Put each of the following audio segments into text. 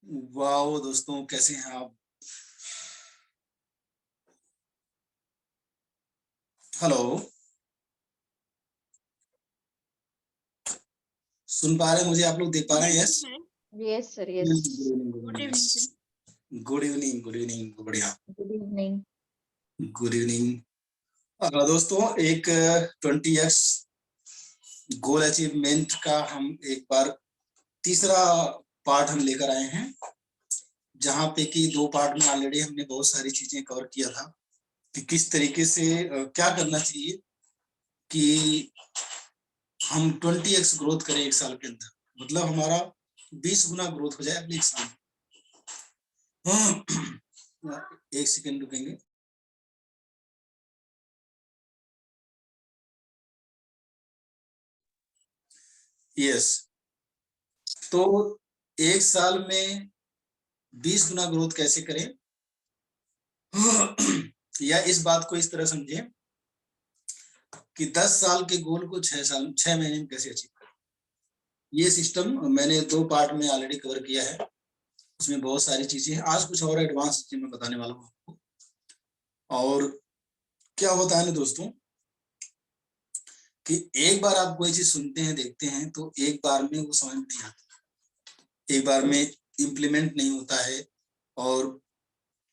वाह दोस्तों, कैसे हैं आप? हेलो। सुन पा रहे हैं मुझे? आप लोग देख पा रहे हैं? Yes. Yes sir, yes. Good evening, good evening, good evening. बढ़िया। Good evening. गुड इवनिंग दोस्तों। एक 20x गोल अचीवमेंट का हम एक बार तीसरा पार्ट हम लेकर आए हैं, जहां पे कि दो पार्ट में ऑलरेडी हमने बहुत सारी चीजें कवर किया था कि किस तरीके से क्या करना चाहिए कि हम 20x ग्रोथ करें एक साल के अंदर, मतलब हमारा 20 गुना ग्रोथ हो जाए अगले एक साल में। एक सेकेंड रुकेंगे। यस। तो एक साल में 20 गुना ग्रोथ कैसे करें, या इस बात को इस तरह समझें कि 10 साल के गोल को 6 महीने में कैसे अचीव करें। ये सिस्टम मैंने दो पार्ट में ऑलरेडी कवर किया है, उसमें बहुत सारी चीजें हैं। आज कुछ और एडवांस चीजें मैं बताने वाला हूँ आपको। और क्या होता है ना दोस्तों कि एक बार आप कोई चीज सुनते हैं, देखते हैं, तो एक बार में वो समझ में नहीं आता, एक बार में इम्प्लीमेंट नहीं होता है। और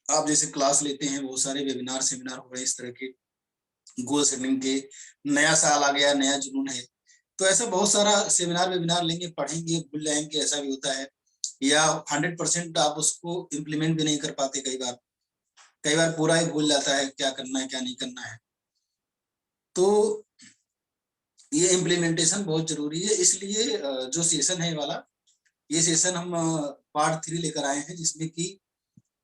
आप जैसे क्लास लेते हैं, बहुत सारे वेबिनार सेमिनार हो रहे हैं इस तरह के गोल सेटिंग के, नया साल आ गया, नया जुनून है, तो ऐसा बहुत सारा सेमिनार वेबिनार लेंगे, पढ़ेंगे, भूल जाएंगे, ऐसा भी होता है। या 100% आप उसको इम्प्लीमेंट भी नहीं कर पाते, कई बार पूरा ही भूल जाता है क्या करना है क्या नहीं करना है। तो ये इम्प्लीमेंटेशन बहुत जरूरी है। इसलिए जो सेशन है वाला, ये सेशन हम पार्ट 3 लेकर आए हैं, जिसमें कि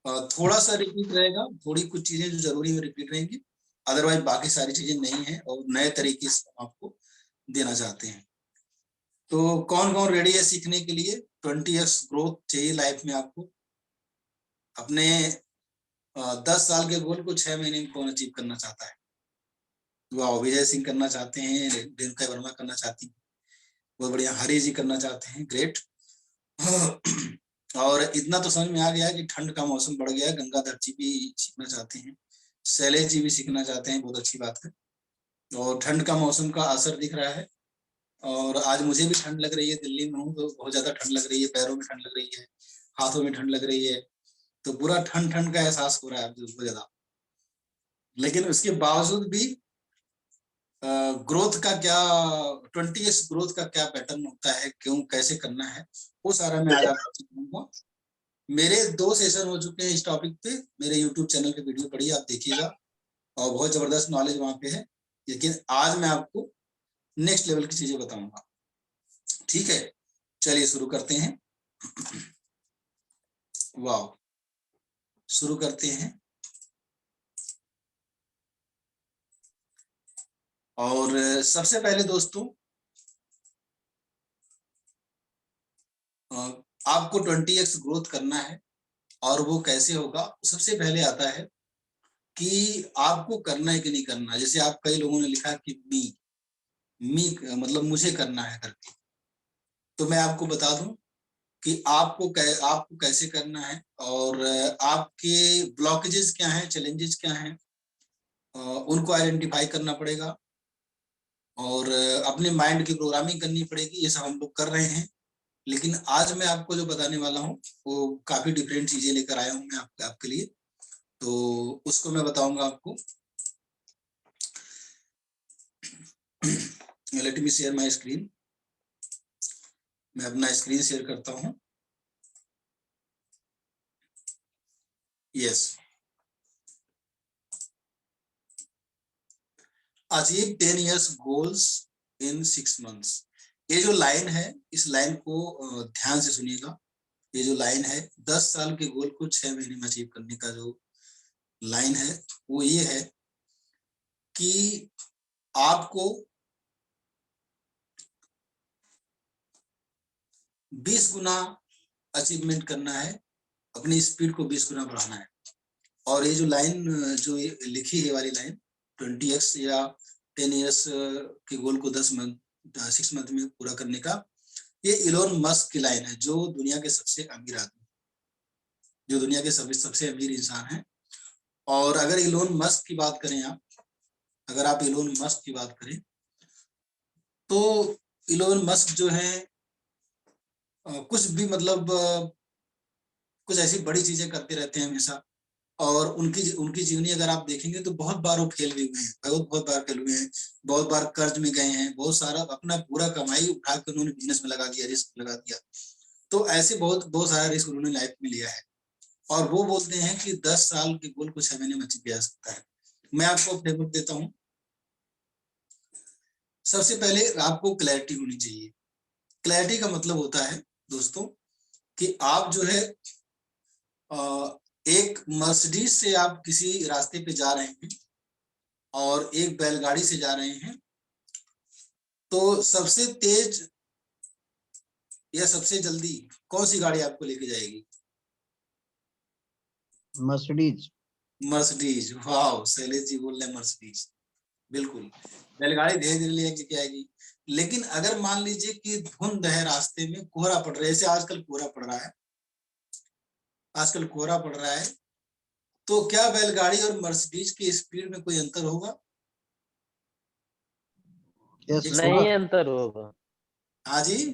थोड़ा सा रिपीट रहेगा, थोड़ी कुछ चीजें जो जरूरी है रिपीट रहेंगी, अदरवाइज बाकी सारी चीजें नहीं है और नए तरीके से हम आपको देना चाहते हैं। तो कौन कौन रेडी है सीखने के लिए? 20x ग्रोथ चाहिए लाइफ में आपको। अपने 10 साल के गोल को 6 महीने में कौन अचीव करना चाहता है? वाह, विजय सिंह करना चाहते हैं, रेणुका वर्मा करना चाहती हैं, बहुत बढ़िया, हरी जी करना चाहते हैं, ग्रेट। और इतना तो समझ में आ गया कि ठंड का मौसम बढ़ गया, गंगाधर जी भी सीखना चाहते हैं, शैलेश जी भी सीखना चाहते हैं, बहुत अच्छी बात है। और ठंड का मौसम का असर दिख रहा है। और आज मुझे भी ठंड लग रही है, दिल्ली में हूँ तो बहुत ज्यादा ठंड लग रही है, पैरों में ठंड लग रही है, हाथों में ठंड लग रही है, तो पूरा ठंड ठंड का एहसास हो रहा है बहुत ज्यादा। लेकिन उसके बावजूद भी ग्रोथ का क्या, 20x ग्रोथ का क्या पैटर्न होता है, क्यों, कैसे करना है, वो सारा मैं आज आपको बताऊंगा। मेरे 2 सेशन हो चुके हैं इस टॉपिक पे, मेरे यूट्यूब चैनल पे वीडियो पढ़िए, आप देखिएगा, और बहुत जबरदस्त नॉलेज वहां पे है। लेकिन आज मैं आपको नेक्स्ट लेवल की चीजें बताऊंगा। ठीक है, चलिए शुरू करते हैं। वाह, शुरू करते हैं। और सबसे पहले दोस्तों, आपको 20x ग्रोथ करना है, और वो कैसे होगा? सबसे पहले आता है कि आपको करना है कि नहीं करना। जैसे आप, कई लोगों ने लिखा कि मी मतलब मुझे करना है करके, तो मैं आपको बता दूं कि आपको कैसे करना है, और आपके ब्लॉकेजेस क्या हैं, चैलेंजेस क्या हैं, उनको आइडेंटिफाई करना पड़ेगा, और अपने माइंड की प्रोग्रामिंग करनी पड़ेगी। ये सब हम लोग कर रहे हैं। लेकिन आज मैं आपको जो बताने वाला हूँ वो काफी डिफरेंट चीजें लेकर आया हूँ मैं आपके लिए, तो उसको मैं बताऊंगा आपको। Let me share my screen. मैं अपना स्क्रीन शेयर करता हूँ। Yes. Achieve 10 years goals in 6 months। ये जो लाइन है, इस लाइन को ध्यान से सुनिएगा। ये जो लाइन है, 10 साल के गोल को 6 महीने में अचीव करने का जो लाइन है, वो ये है कि आपको 20 गुना अचीवमेंट करना है, अपनी स्पीड को 20 गुना बढ़ाना है। और ये जो लाइन जो लिखी है वाली लाइन, 20x या 10 years के गोल को 6 मंथ में पूरा करने का, ये इलोन मस्क की लाइन है, जो दुनिया के सबसे अमीर आदमी। जो दुनिया के सबसे अमीर इंसान हैं। और अगर इलोन मस्क की बात करें आप, अगर आप इलोन मस्क की बात करें तो इलोन मस्क जो है कुछ भी मतलब कुछ ऐसी बड़ी चीजें करते रहते हैं हमेशा। और उनकी उनकी जीवनी अगर आप देखेंगे तो बहुत बार वो फेल भी हुए हैं, बहुत बार फेल हुए हैं, बहुत बार कर्ज में गए हैं, बहुत सारा अपना पूरा कमाई उठा के उन्होंने बिजनेस में लगा दिया, रिस्क लगा दिया। तो ऐसे बहुत बहुत सारा रिस्क उन्होंने लाइफ में लिया है। और वो बोलते हैं कि 10 साल के गोल को 6 महीने में अचीव किया जा सकता है। मैं आपको फ्रेमवर्क देता हूँ। सबसे पहले आपको क्लैरिटी होनी चाहिए। क्लैरिटी का मतलब होता है दोस्तों कि आप जो है एक मर्सिडीज से आप किसी रास्ते पे जा रहे हैं और एक बैलगाड़ी से जा रहे हैं, तो सबसे तेज या सबसे जल्दी कौन सी गाड़ी आपको लेके जाएगी? मर्सिडीज। मर्सिडीज। वाह, शैलेश जी बोल रहे हैं मर्सिडीज। बिल्कुल, बैलगाड़ी धीरे धीरे लेके जाएगी। लेकिन अगर मान लीजिए कि धुंध है, रास्ते में कोहरा पड़ रहा है, जैसे आजकल कोहरा पड़ रहा है, आजकल कोहरा पड़ रहा है, तो क्या बैलगाड़ी और मर्सिडीज की स्पीड में कोई अंतर होगा? नहीं अंतर होगा। हाँ जी,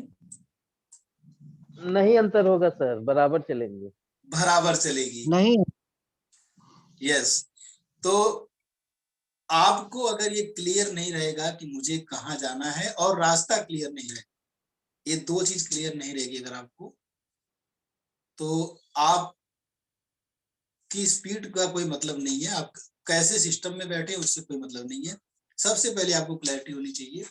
नहीं अंतर होगा सर, बराबर चलेंगे। बराबर चलेगी। नहीं। यस। तो आपको अगर ये क्लियर नहीं रहेगा कि मुझे कहाँ जाना है और रास्ता क्लियर नहीं है, ये दो चीज क्लियर नहीं रहेगी अगर आपको, तो आप की स्पीड का कोई मतलब नहीं है, आप कैसे सिस्टम में बैठे उससे कोई मतलब नहीं है। सबसे पहले आपको क्लैरिटी होनी चाहिए।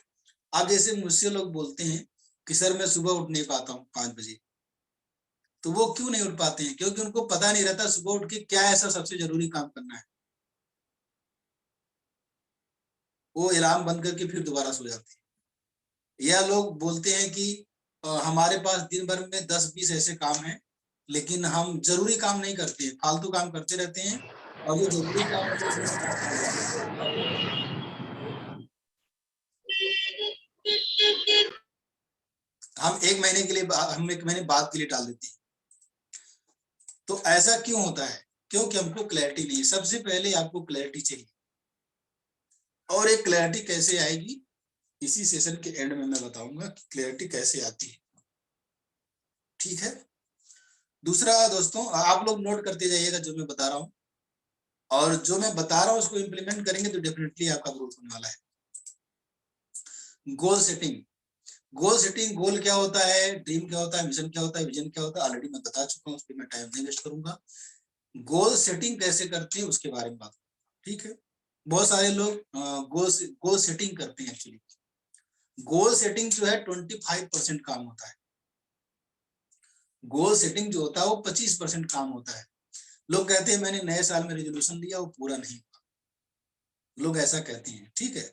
आप जैसे मुझसे लोग बोलते हैं कि सर मैं सुबह उठ नहीं पाता हूँ 5 बजे, तो वो क्यों नहीं उठ पाते हैं? क्योंकि उनको पता नहीं रहता सुबह उठ के क्या ऐसा सबसे जरूरी काम करना है। वो अलार्म बंद करके फिर दोबारा सो जाते हैं। या लोग बोलते हैं कि हमारे पास दिन भर में 10-20 ऐसे काम हैं, लेकिन हम जरूरी काम नहीं करते हैं, फालतू काम करते रहते हैं, और जो जरूरी काम होते हैं उसमें टाइम नहीं देते। हम एक महीने के लिए हम एक महीने बाद के लिए टाल देते हैं। तो ऐसा क्यों होता है? क्योंकि हमको क्लैरिटी नहीं है। सबसे पहले आपको क्लैरिटी चाहिए, और एक क्लैरिटी कैसे आएगी इसी सेशन के एंड में मैं बताऊंगा कि क्लैरिटी कैसे आती है। ठीक है। दूसरा दोस्तों, आप लोग नोट करते जाइएगा जो मैं बता रहा हूँ, और जो मैं बता रहा हूँ उसको इम्प्लीमेंट करेंगे तो डेफिनेटली आपका ग्रोथ होने वाला है। Goal setting. गोल सेटिंग, गोल क्या होता है, ड्रीम क्या होता है, मिशन क्या होता है, विजन क्या होता है, ऑलरेडी मैं बता चुका हूँ, उस पर मैं टाइम नहीं वेस्ट करूंगा। गोल सेटिंग कैसे करते हैं उसके बारे में बात। ठीक है। बहुत सारे लोग गोल सेटिंग करते हैं। एक्चुअली गोल सेटिंग जो है 25% काम होता है। गोल सेटिंग जो होता है वो 25% काम होता है। लोग कहते हैं मैंने नए साल में रेजोल्यूशन लिया, वो पूरा नहीं हुआ, लोग ऐसा कहते हैं। ठीक है।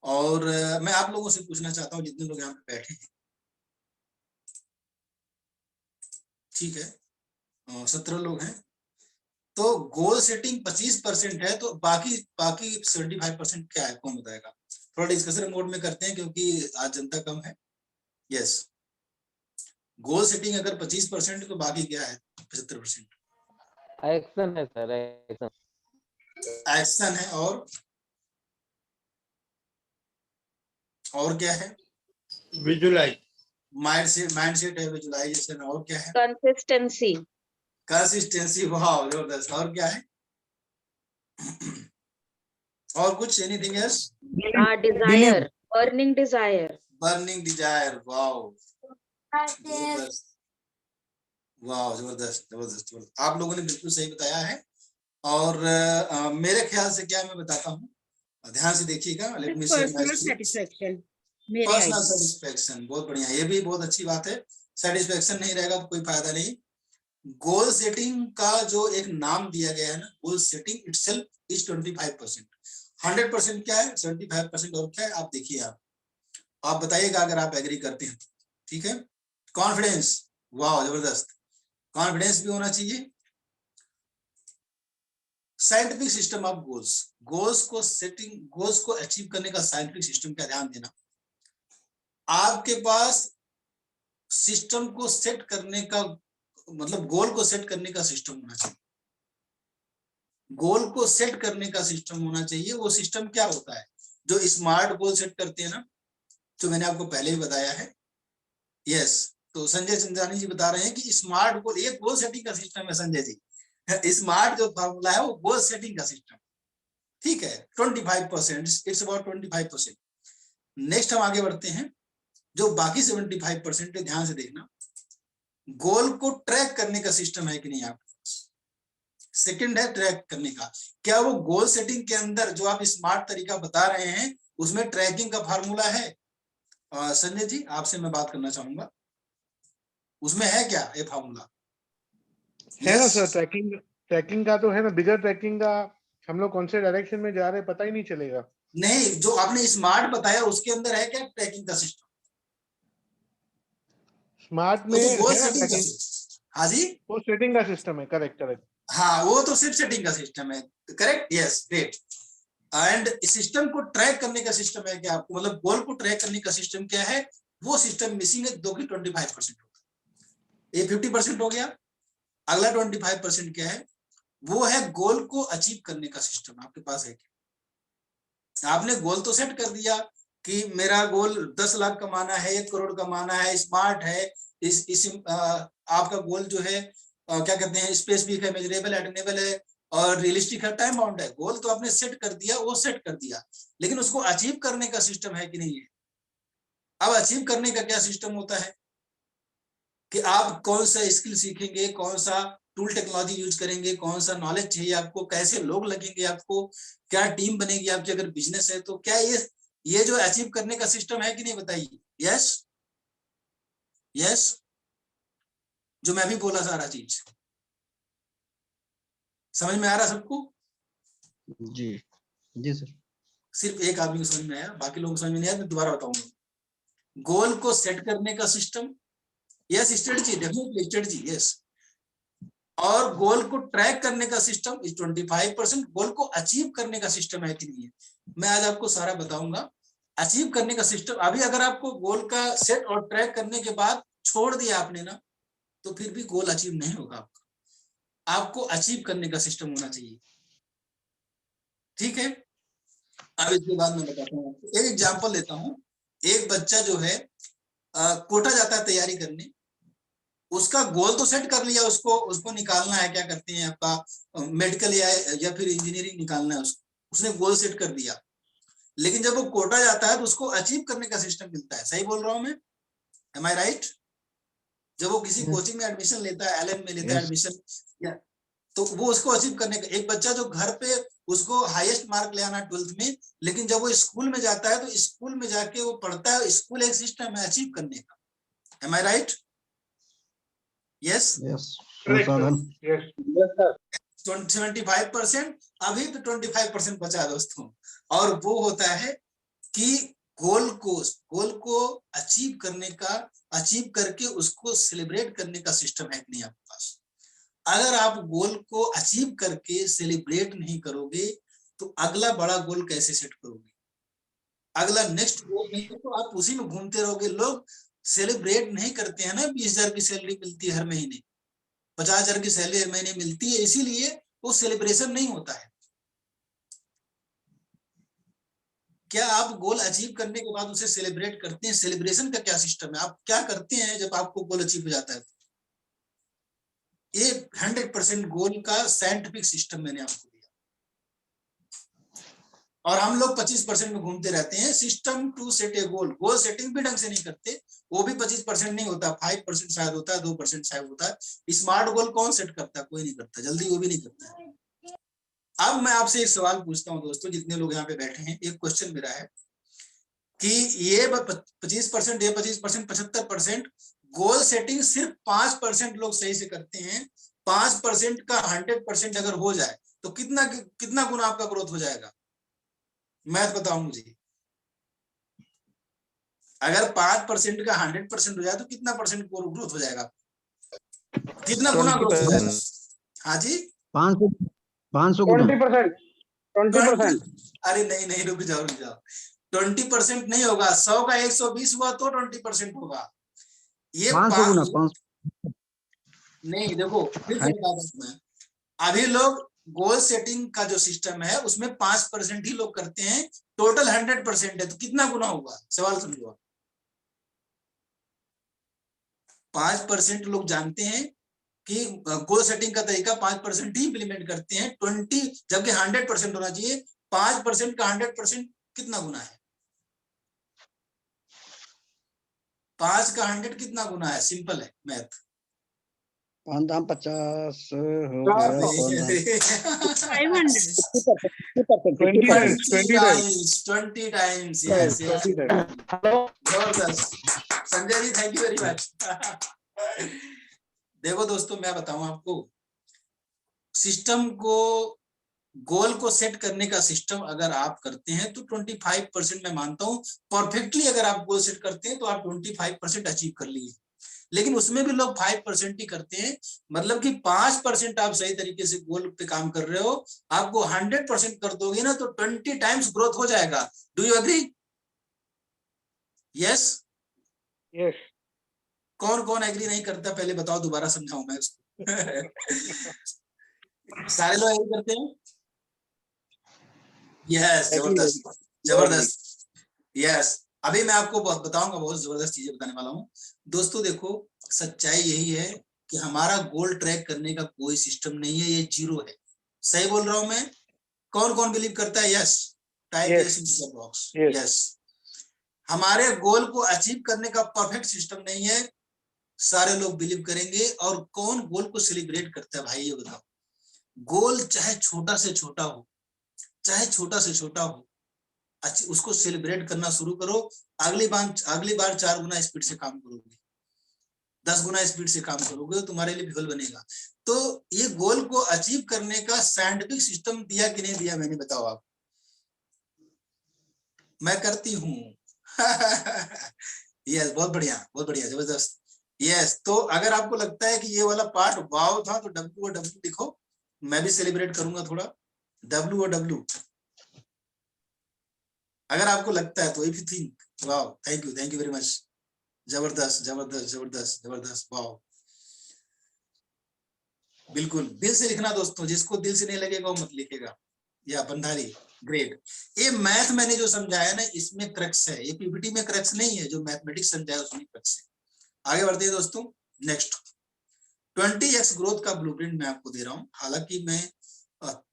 और मैं आप लोगों से पूछना चाहता हूँ जितने लोग यहाँ पे बैठे हैं, ठीक है, 17 लोग हैं, तो गोल सेटिंग 25% है, तो बाकी बाकी 75% क्या है, कौन बताएगा? थोड़ा डिस्कशन मोड में करते हैं क्योंकि आज जनता कम है। यस, गोल सेटिंग अगर 25% तो बाकी क्या है 75%? एक्शन है सर, एक्शन। एक्शन है, और क्या है? विजुलाइज। माइंडसेट है, विजुअलाइजेशन, और क्या है? कंसिस्टेंसी। कंसिस्टेंसी। वाह, जबरदस्त। और क्या है? और कुछ? Anything else? Desire, burning desire. Burning desire. Wow, जबरदस्त। वाह, जबरदस्त जबरदस्त जबरदस्त। आप लोगों ने बिल्कुल सही बताया है। और मेरे ख्याल से क्या मैं बताता हूँ, ध्यान से देखिएगा। Let me share my satisfaction. Personal satisfaction. बहुत बढ़िया, ये भी बहुत अच्छी बात है। सेटिस्फेक्शन नहीं रहेगा तो कोई फायदा नहीं। गोल सेटिंग का जो एक नाम दिया गया है ना, गोल सेटिंग इटसेल्फ इज 25%। 100% क्या है? 75%। और क्या है आप देखिए, आप बताइएगा अगर आप एग्री करते हैं। ठीक है। कॉन्फिडेंस। वाह, जबरदस्त। कॉन्फिडेंस भी होना चाहिए। Scientific system of goals. Goals को अचीव करने का साइंटिफिक सिस्टम का ध्यान देना। आपके पास सिस्टम को सेट करने का मतलब गोल को सेट करने का सिस्टम होना चाहिए। गोल को सेट करने का सिस्टम होना चाहिए। वो सिस्टम क्या होता है? जो स्मार्ट गोल सेट करते हैं ना, जो मैंने आपको पहले ही बताया है। यस, तो संजय चंद्रानी जी बता रहे हैं कि स्मार्ट गोल, ये गोल सेटिंग का सिस्टम है संजय जी। स्मार्ट जो फॉर्मूला है वो गोल सेटिंग का सिस्टम, ठीक है। 25%, इट्स अबाउट 25%। नेक्स्ट हम आगे बढ़ते हैं। जो बाकी 75% है, ध्यान से देखना, गोल को ट्रैक करने का सिस्टम है कि नहीं आपके पास। सेकंड है ट्रैक करने का। क्या वो गोल सेटिंग के अंदर जो आप स्मार्ट तरीका बता रहे हैं उसमें ट्रैकिंग का फार्मूला है? संजय जी आपसे मैं बात करना चाहूंगा, उसमें है क्या ये फार्मूला? है ना सर, ट्रैकिंग का तो है ना, बिगर ट्रैकिंग का हम लोग कौन से डायरेक्शन में जा रहे हैं पता ही नहीं चलेगा। नहीं, जो आपने स्मार्ट बताया उसके अंदर है क्या ट्रैकिंग का सिस्टम? स्मार्ट वो में तो गोल है ना सेटिंग का ट्रैकिंग, सिस्टम। हाँ जी, वो सेटिंग का सिस्टम है। Correct correct. हाँ वो तो सिर्फ सेटिंग का सिस्टम है। Correct, yes, great. And system को ट्रैक करने का सिस्टम है क्या आपको? मतलब गोल को ट्रैक करने का सिस्टम क्या है? वो सिस्टम मिसिंग है, जो कि 25% होगा। ये 50% हो गया। अगला 25% क्या है? वो है गोल को अचीव करने का सिस्टम। आपके पास है क्या? आपने गोल तो सेट कर दिया कि मेरा गोल 10 लाख कमाना है, 1 करोड़ कमाना है, स्मार्ट है, आपका गोल जो है क्या कहते हैं, स्पेसिफिक है, मेजरेबल, अटेनेबल है और रियलिस्टिक है, टाइम बाउंड है। गोल तो आपने सेट कर दिया, वो सेट कर दिया, लेकिन उसको अचीव करने का सिस्टम है कि नहीं है? अब अचीव करने का क्या सिस्टम होता है कि आप कौन सा स्किल सीखेंगे, कौन सा टूल टेक्नोलॉजी यूज करेंगे, कौन सा नॉलेज चाहिए आपको, कैसे लोग लगेंगे आपको, क्या टीम बनेगी आपकी अगर बिजनेस है तो। क्या ये जो अचीव करने का सिस्टम है कि नहीं, बताइए। यस, यस, जो मैं भी बोला सारा चीज समझ में आ रहा सबको? जी जी सर। सिर्फ एक आदमी को समझ में आया, बाकी लोगों को समझ में नहीं आया। मैं दोबारा बताऊंगा। गोल को सेट करने का system, yes, strategy, definitely strategy, yes. और गोल को ट्रैक करने का सिस्टम इज 25%। गोल को अचीव करने का सिस्टम है कि नहीं है, मैं आज आपको सारा बताऊंगा। अचीव करने का सिस्टम, अभी अगर आपको गोल का सेट और ट्रैक करने के बाद छोड़ दिया आपने ना, तो फिर भी गोल अचीव नहीं होगा आपका। आपको अचीव करने का सिस्टम होना चाहिए, ठीक है। अब इसके बाद मैं बताता हूँ आपको, एक एग्जाम्पल लेता हूँ। एक बच्चा जो है कोटा जाता है तैयारी करने, उसका गोल तो सेट कर लिया, उसको निकालना है, क्या करते हैं आपका मेडिकल या फिर इंजीनियरिंग निकालना है उसको, उसने गोल सेट कर दिया। लेकिन जब वो कोटा जाता है तो उसको अचीव करने का सिस्टम मिलता है। सही बोल रहा हूं मैं? एम आई राइट? जब वो किसी कोचिंग में एडमिशन लेता है, एलएम में लेता है एडमिशन, या तो वो उसको अचीव करने का। एक बच्चा जो घर पे उसको हाईएस्ट मार्क ले आना 12th में, लेकिन जब वो स्कूल में जाता है तो स्कूल में जाके वो पढ़ता है, स्कूल एक सिस्टम है अचीव करने का। एम आई राइट? यस, यस संसाधन। यस 75%। अभी तो 25% बचा है दोस्तों, और वो होता है कि गोल को अचीव करने का, अचीव करके उसको सेलिब्रेट करने का सिस्टम है कि नहीं आपके पास। अगर आप गोल को अचीव करके सेलिब्रेट नहीं करोगे तो अगला बड़ा गोल कैसे सेट करोगे? अगला नेक्स्ट गोल नहीं तो आप उसी में घूमते रहोगे। लोग सेलिब्रेट नहीं करते हैं ना। 20,000 की सैलरी मिलती है हर महीने, 50,000 की सैलरी हर महीने मिलती है, इसीलिए वो सेलिब्रेशन नहीं होता है। क्या आप गोल अचीव करने के बाद उसे सेलिब्रेट करते हैं? सेलिब्रेशन का क्या सिस्टम है? आप क्या करते हैं जब आपको गोल अचीव हो जाता है? ये 100% गोल का साइंटिफिक सिस्टम मैंने आपको दिया, और हम लोग 25% में घूमते रहते हैं। System to set a goal, goal setting भी ढंग से नहीं करते, वो भी 25% नहीं होता, 5% शायद होता है, 2% शायद होता है। स्मार्ट गोल कौन सेट करता है? कोई नहीं करता, जल्दी वो भी नहीं करता है। अब मैं आपसे एक सवाल पूछता हूँ दोस्तों, जितने लोग यहाँ पे बैठे हैं, एक क्वेश्चन मेरा है कि ये 25%, ये 25%, 75%, गोल सेटिंग सिर्फ 5% लोग सही से करते हैं। 5% का 100% अगर हो जाए तो कितना गुना आपका ग्रोथ हो जाएगा? मैथ बताओ मुझे। अगर 5% का 100% हो जाए तो कितना परसेंट ग्रोथ हो जाएगा? कितना गुना ग्रोथ हो जाएगा? हाँ जी, 500 गुना। 20%। अरे नहीं, रुक जाओ। 20% नहीं होगा। 100 का 120 हुआ तो 20% होगा। ये 500 गुना 500। नहीं देखो फिर हाँ। से बता दूं मैं, अभी लोग गोल सेटिंग का जो सिस्टम है उसमें 5% ही लोग करते हैं, टोटल 100% है, तो कितना गुना होगा, सवाल समझो आप। 5% लोग जानते हैं कि गोल सेटिंग का तरीका 5% ही इंप्लीमेंट करते हैं, 20 जबकि 100% होना चाहिए। 5% का 100% कितना गुना है? 5 का 100 कितना गुना है? सिंपल है मैथ। 5 दाम 50 हो गया 500. 20 times, 20 times. 20 times, Yes, yes, 20 times. जबरदस्त। Sanjay ji thank you very much. देखो दोस्तों मैं बताऊं आपको, सिस्टम को, गोल को सेट करने का सिस्टम अगर आप करते हैं तो 25% मैं मानता हूं परफेक्टली, अगर आप गोल सेट करते हैं तो आप 25% अचीव कर लीजिए। लेकिन उसमें भी लोग 5% ही करते हैं, मतलब कि 5% आप सही तरीके से गोल पे काम कर रहे हो, आपको 100% कर दोगे ना तो 20 टाइम्स ग्रोथ हो जाएगा। Do you agree? Yes. Yes. कौन कौन एग्री नहीं करता पहले बताओ, दोबारा समझाऊं मैं उसको। सारे लोग एग्री करते हैं? यस, जबरदस्त जबरदस्त। यस, अभी मैं आपको बताऊंगा, बहुत जबरदस्त चीजें बताने वाला हूँ। दोस्तों देखो, सच्चाई यही है कि हमारा गोल ट्रैक करने का कोई सिस्टम नहीं है, ये जीरो है। सही बोल रहा हूं मैं? कौन कौन बिलीव करता है? Yes, type yes in the box. Yes, हमारे गोल को अचीव करने का परफेक्ट सिस्टम नहीं है, सारे लोग बिलीव करेंगे। और कौन गोल को सेलिब्रेट करता है भाई, ये बताओ। गोल चाहे छोटा से छोटा हो, चाहे छोटा से छोटा हो, उसको सेलिब्रेट करना शुरू करो। अगली बार 4 गुना स्पीड से काम करोगे, 10 गुना स्पीड से काम करोगे, तो तुम्हारे लिए विफल बनेगा। तो ये गोल को अचीव करने का साइंटिफिक सिस्टम दिया कि नहीं दिया, मैंने बताओ आप। मैं करती हूँ। यस, बहुत बढ़िया जबरदस्त। यस, तो अगर आपको लगता है कि ये वाला पार्ट वाव था तो W और W लिखो, मैं भी सेलिब्रेट करूंगा थोड़ा। W और W, अगर आपको लगता है तो if you think wow, thank you very much. जबरदस्त जबरदस्त जबरदस्त जबरदस्त, वाव। बिल्कुल दिल से लिखना दोस्तों, जिसको दिल से नहीं लगेगा वो मत लिखेगा। या बंधारी, ग्रेट। ये मैथ मैंने जो समझाया ना, इसमें क्रक्स है, ये पीपीटी में क्रक्स नहीं है, जो मैथमेटिक्स समझाया उसमें क्रक्स है। आगे बढ़ते हैं दोस्तों, नेक्स्ट 20x ग्रोथ का ब्लूप्रिंट मैं आपको दे रहा हूँ। हालांकि मैं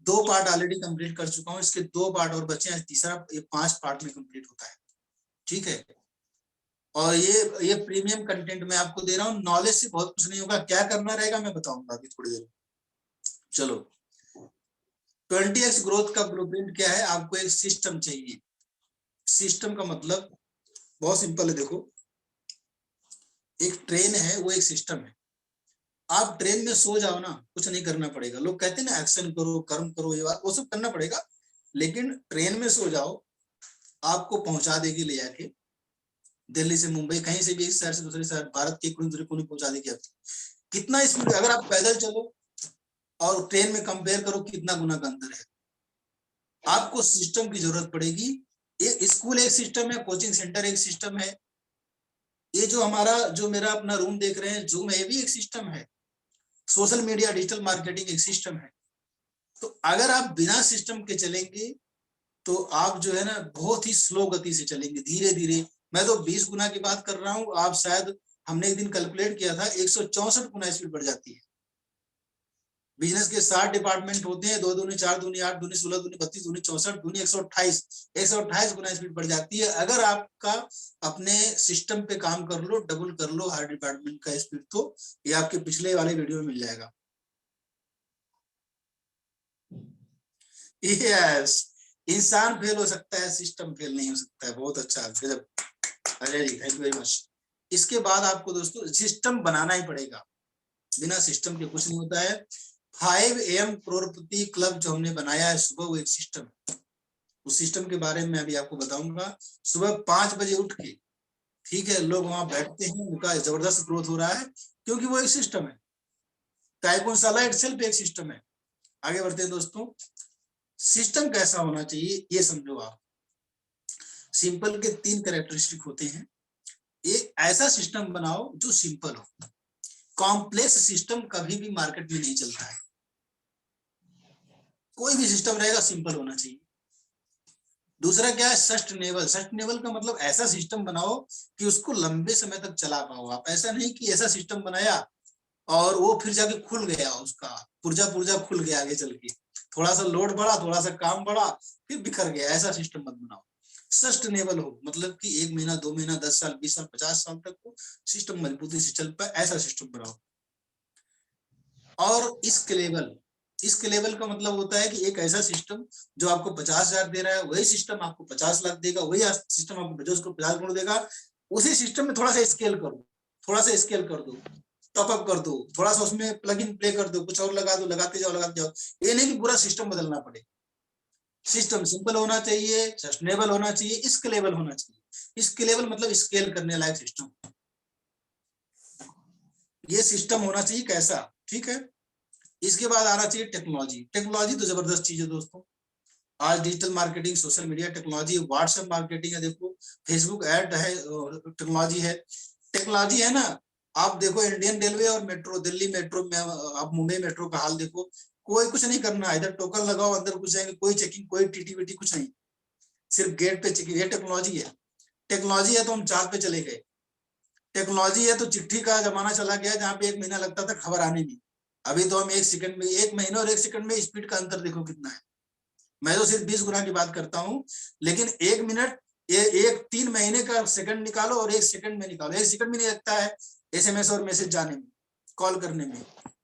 2 पार्ट ऑलरेडी कंप्लीट कर चुका हूँ, इसके 2 पार्ट और बचे हैं, तीसरा ये 5 पार्ट में कंप्लीट होता है, ठीक है। और ये प्रीमियम कंटेंट मैं आपको दे रहा हूँ, नॉलेज से बहुत कुछ नहीं होगा, क्या करना रहेगा मैं बताऊंगा अभी थोड़ी देर। चलो, 20x ग्रोथ का ब्लूप्रिंट क्या है? आपको एक सिस्टम चाहिए। सिस्टम का मतलब बहुत सिंपल है, देखो एक ट्रेन है, वो एक सिस्टम है। आप ट्रेन में सो जाओ ना, कुछ नहीं करना पड़ेगा। लोग कहते हैं ना एक्शन करो, कर्म करो, ये बात वो सब करना पड़ेगा, लेकिन ट्रेन में सो जाओ, आपको पहुंचा देगी ले जाके, दिल्ली से मुंबई, कहीं से भी, एक शहर से दूसरे शहर, भारत के कोने कोने पहुंचा देगी आपको। कितना स्पीड, अगर आप पैदल चलो और ट्रेन में कंपेयर करो, कितना गुना का अंतर है। आपको सिस्टम की जरूरत पड़ेगी। ये स्कूल एक सिस्टम है, कोचिंग सेंटर एक सिस्टम है, ये जो मेरा अपना रूम देख रहे हैं जूम है, ये भी एक सिस्टम है। सोशल मीडिया, डिजिटल मार्केटिंग एक सिस्टम है। तो अगर आप बिना सिस्टम के चलेंगे तो आप जो है ना बहुत ही स्लो गति से चलेंगे, धीरे धीरे। मैं तो 20 गुना की बात कर रहा हूँ, आप शायद, हमने एक दिन कैलकुलेट किया था, 164 गुना स्पीड बढ़ जाती है। बिजनेस के 60 डिपार्टमेंट होते हैं, 2 दूनी 4 दूनी 8 दूनी 16 दूनी 32 दूनी 64 दूनी 128 गुना स्पीड बढ़ जाती है। अगर आपका अपने सिस्टम पे काम कर लो, डबल कर लो हर डिपार्टमेंट का स्पीड, तो ये आपके पिछले वाले वीडियो में मिल जाएगा। यस, इंसान फेल हो सकता है, सिस्टम फेल नहीं हो सकता है। बहुत अच्छा, Ajay ji thank you very much. इसके बाद आपको दोस्तों सिस्टम बनाना ही पड़ेगा, बिना सिस्टम के कुछ नहीं होता है। 5 AM करोड़पति क्लब जो हमने बनाया है सुबह, वो एक सिस्टम है। उस सिस्टम के बारे में अभी आपको बताऊंगा। सुबह 5 बजे उठ के, ठीक है, लोग वहां बैठते हैं, उनका जबरदस्त ग्रोथ हो रहा है, क्योंकि वो एक सिस्टम है। टाइकोनशाला इटसेल्फ एक सिस्टम है। आगे बढ़ते हैं दोस्तों, सिस्टम कैसा होना चाहिए ये समझो आप। सिंपल के 3 कैरेक्टरिस्टिक होते हैं। एक ऐसा सिस्टम बनाओ जो सिंपल हो, कॉम्प्लेक्स सिस्टम कभी भी मार्केट में नहीं चलता है। कोई भी सिस्टम रहेगा सिंपल होना चाहिए। दूसरा क्या है, सस्टेनेबल। सस्टेनेबल का मतलब ऐसा सिस्टम बनाओ कि उसको लंबे समय तक चला पाओ आप। ऐसा नहीं कि ऐसा सिस्टम बनाया और वो फिर जाके खुल गया, उसका पुर्जा पुर्जा खुल गया आगे चल के, थोड़ा सा लोड बढ़ा, थोड़ा सा काम बढ़ा, फिर बिखर गया। ऐसा सिस्टम मत बनाओ। सस्टेनेबल हो, मतलब कि 1 महीना 2 महीना 10 साल 20 साल 50 साल तक वो सिस्टम मजबूती से चल पाए, ऐसा सिस्टम बनाओ। और इसके लेवल का मतलब होता है कि एक ऐसा सिस्टम जो आपको 50,000 दे रहा है, वही सिस्टम आपको 50 लाख देगा, वही सिस्टम आपको जो उसको 50 करोड़ देगा, उसी सिस्टम में थोड़ा सा स्केल करो, थोड़ा सा स्केल कर दो, टॉप अप कर दो, थोड़ा सा उसमें प्लग इन प्ले कर दो, कुछ और लगा दो, लगाते जाओ। ये नहीं कि पूरा सिस्टम बदलना पड़े। सिस्टम सिंपल होना चाहिए, सस्टेनेबल होना चाहिए, स्केलेबल होना चाहिए। स्केलेबल मतलब स्केल करने लायक सिस्टम। ये सिस्टम होना चाहिए कैसा, ठीक है। इसके बाद आना चाहिए टेक्नोलॉजी। टेक्नोलॉजी तो जबरदस्त चीज है दोस्तों। आज digital marketing, social media technology, WhatsApp marketing है, देखो फेसबुक ऐड है, टेक्नोलॉजी है। टेक्नोलॉजी है ना। आप देखो इंडियन रेलवे और मेट्रो, दिल्ली मेट्रो में, आप मुंबई मेट्रो का हाल देखो, कोई कुछ नहीं करना है, इधर टोकन लगाओ अंदर घुस जाएंगे, कोई चेकिंग, कोई टीटी वीटी कुछ नहीं, सिर्फ गेट पे चेकिंग। ये टेक्नोलॉजी है। टेक्नोलॉजी है तो हम चांद पे चले गए। टेक्नोलॉजी है तो चिट्ठी का जमाना चला गया, जहाँ पे 1 महीना लगता था खबर आने में। अभी तो हम 1 सेकंड में, 1 महीने और 1 सेकंड में स्पीड का अंतर देखो कितना है। मैं तो सिर्फ 20 गुना की बात करता हूँ, लेकिन 1 मिनट, एक 3 महीने का सेकंड निकालो और 1 सेकंड में निकालो, 1 सेकंड भी नहीं लगता है SMS और मैसेज जाने में, कॉल करने में।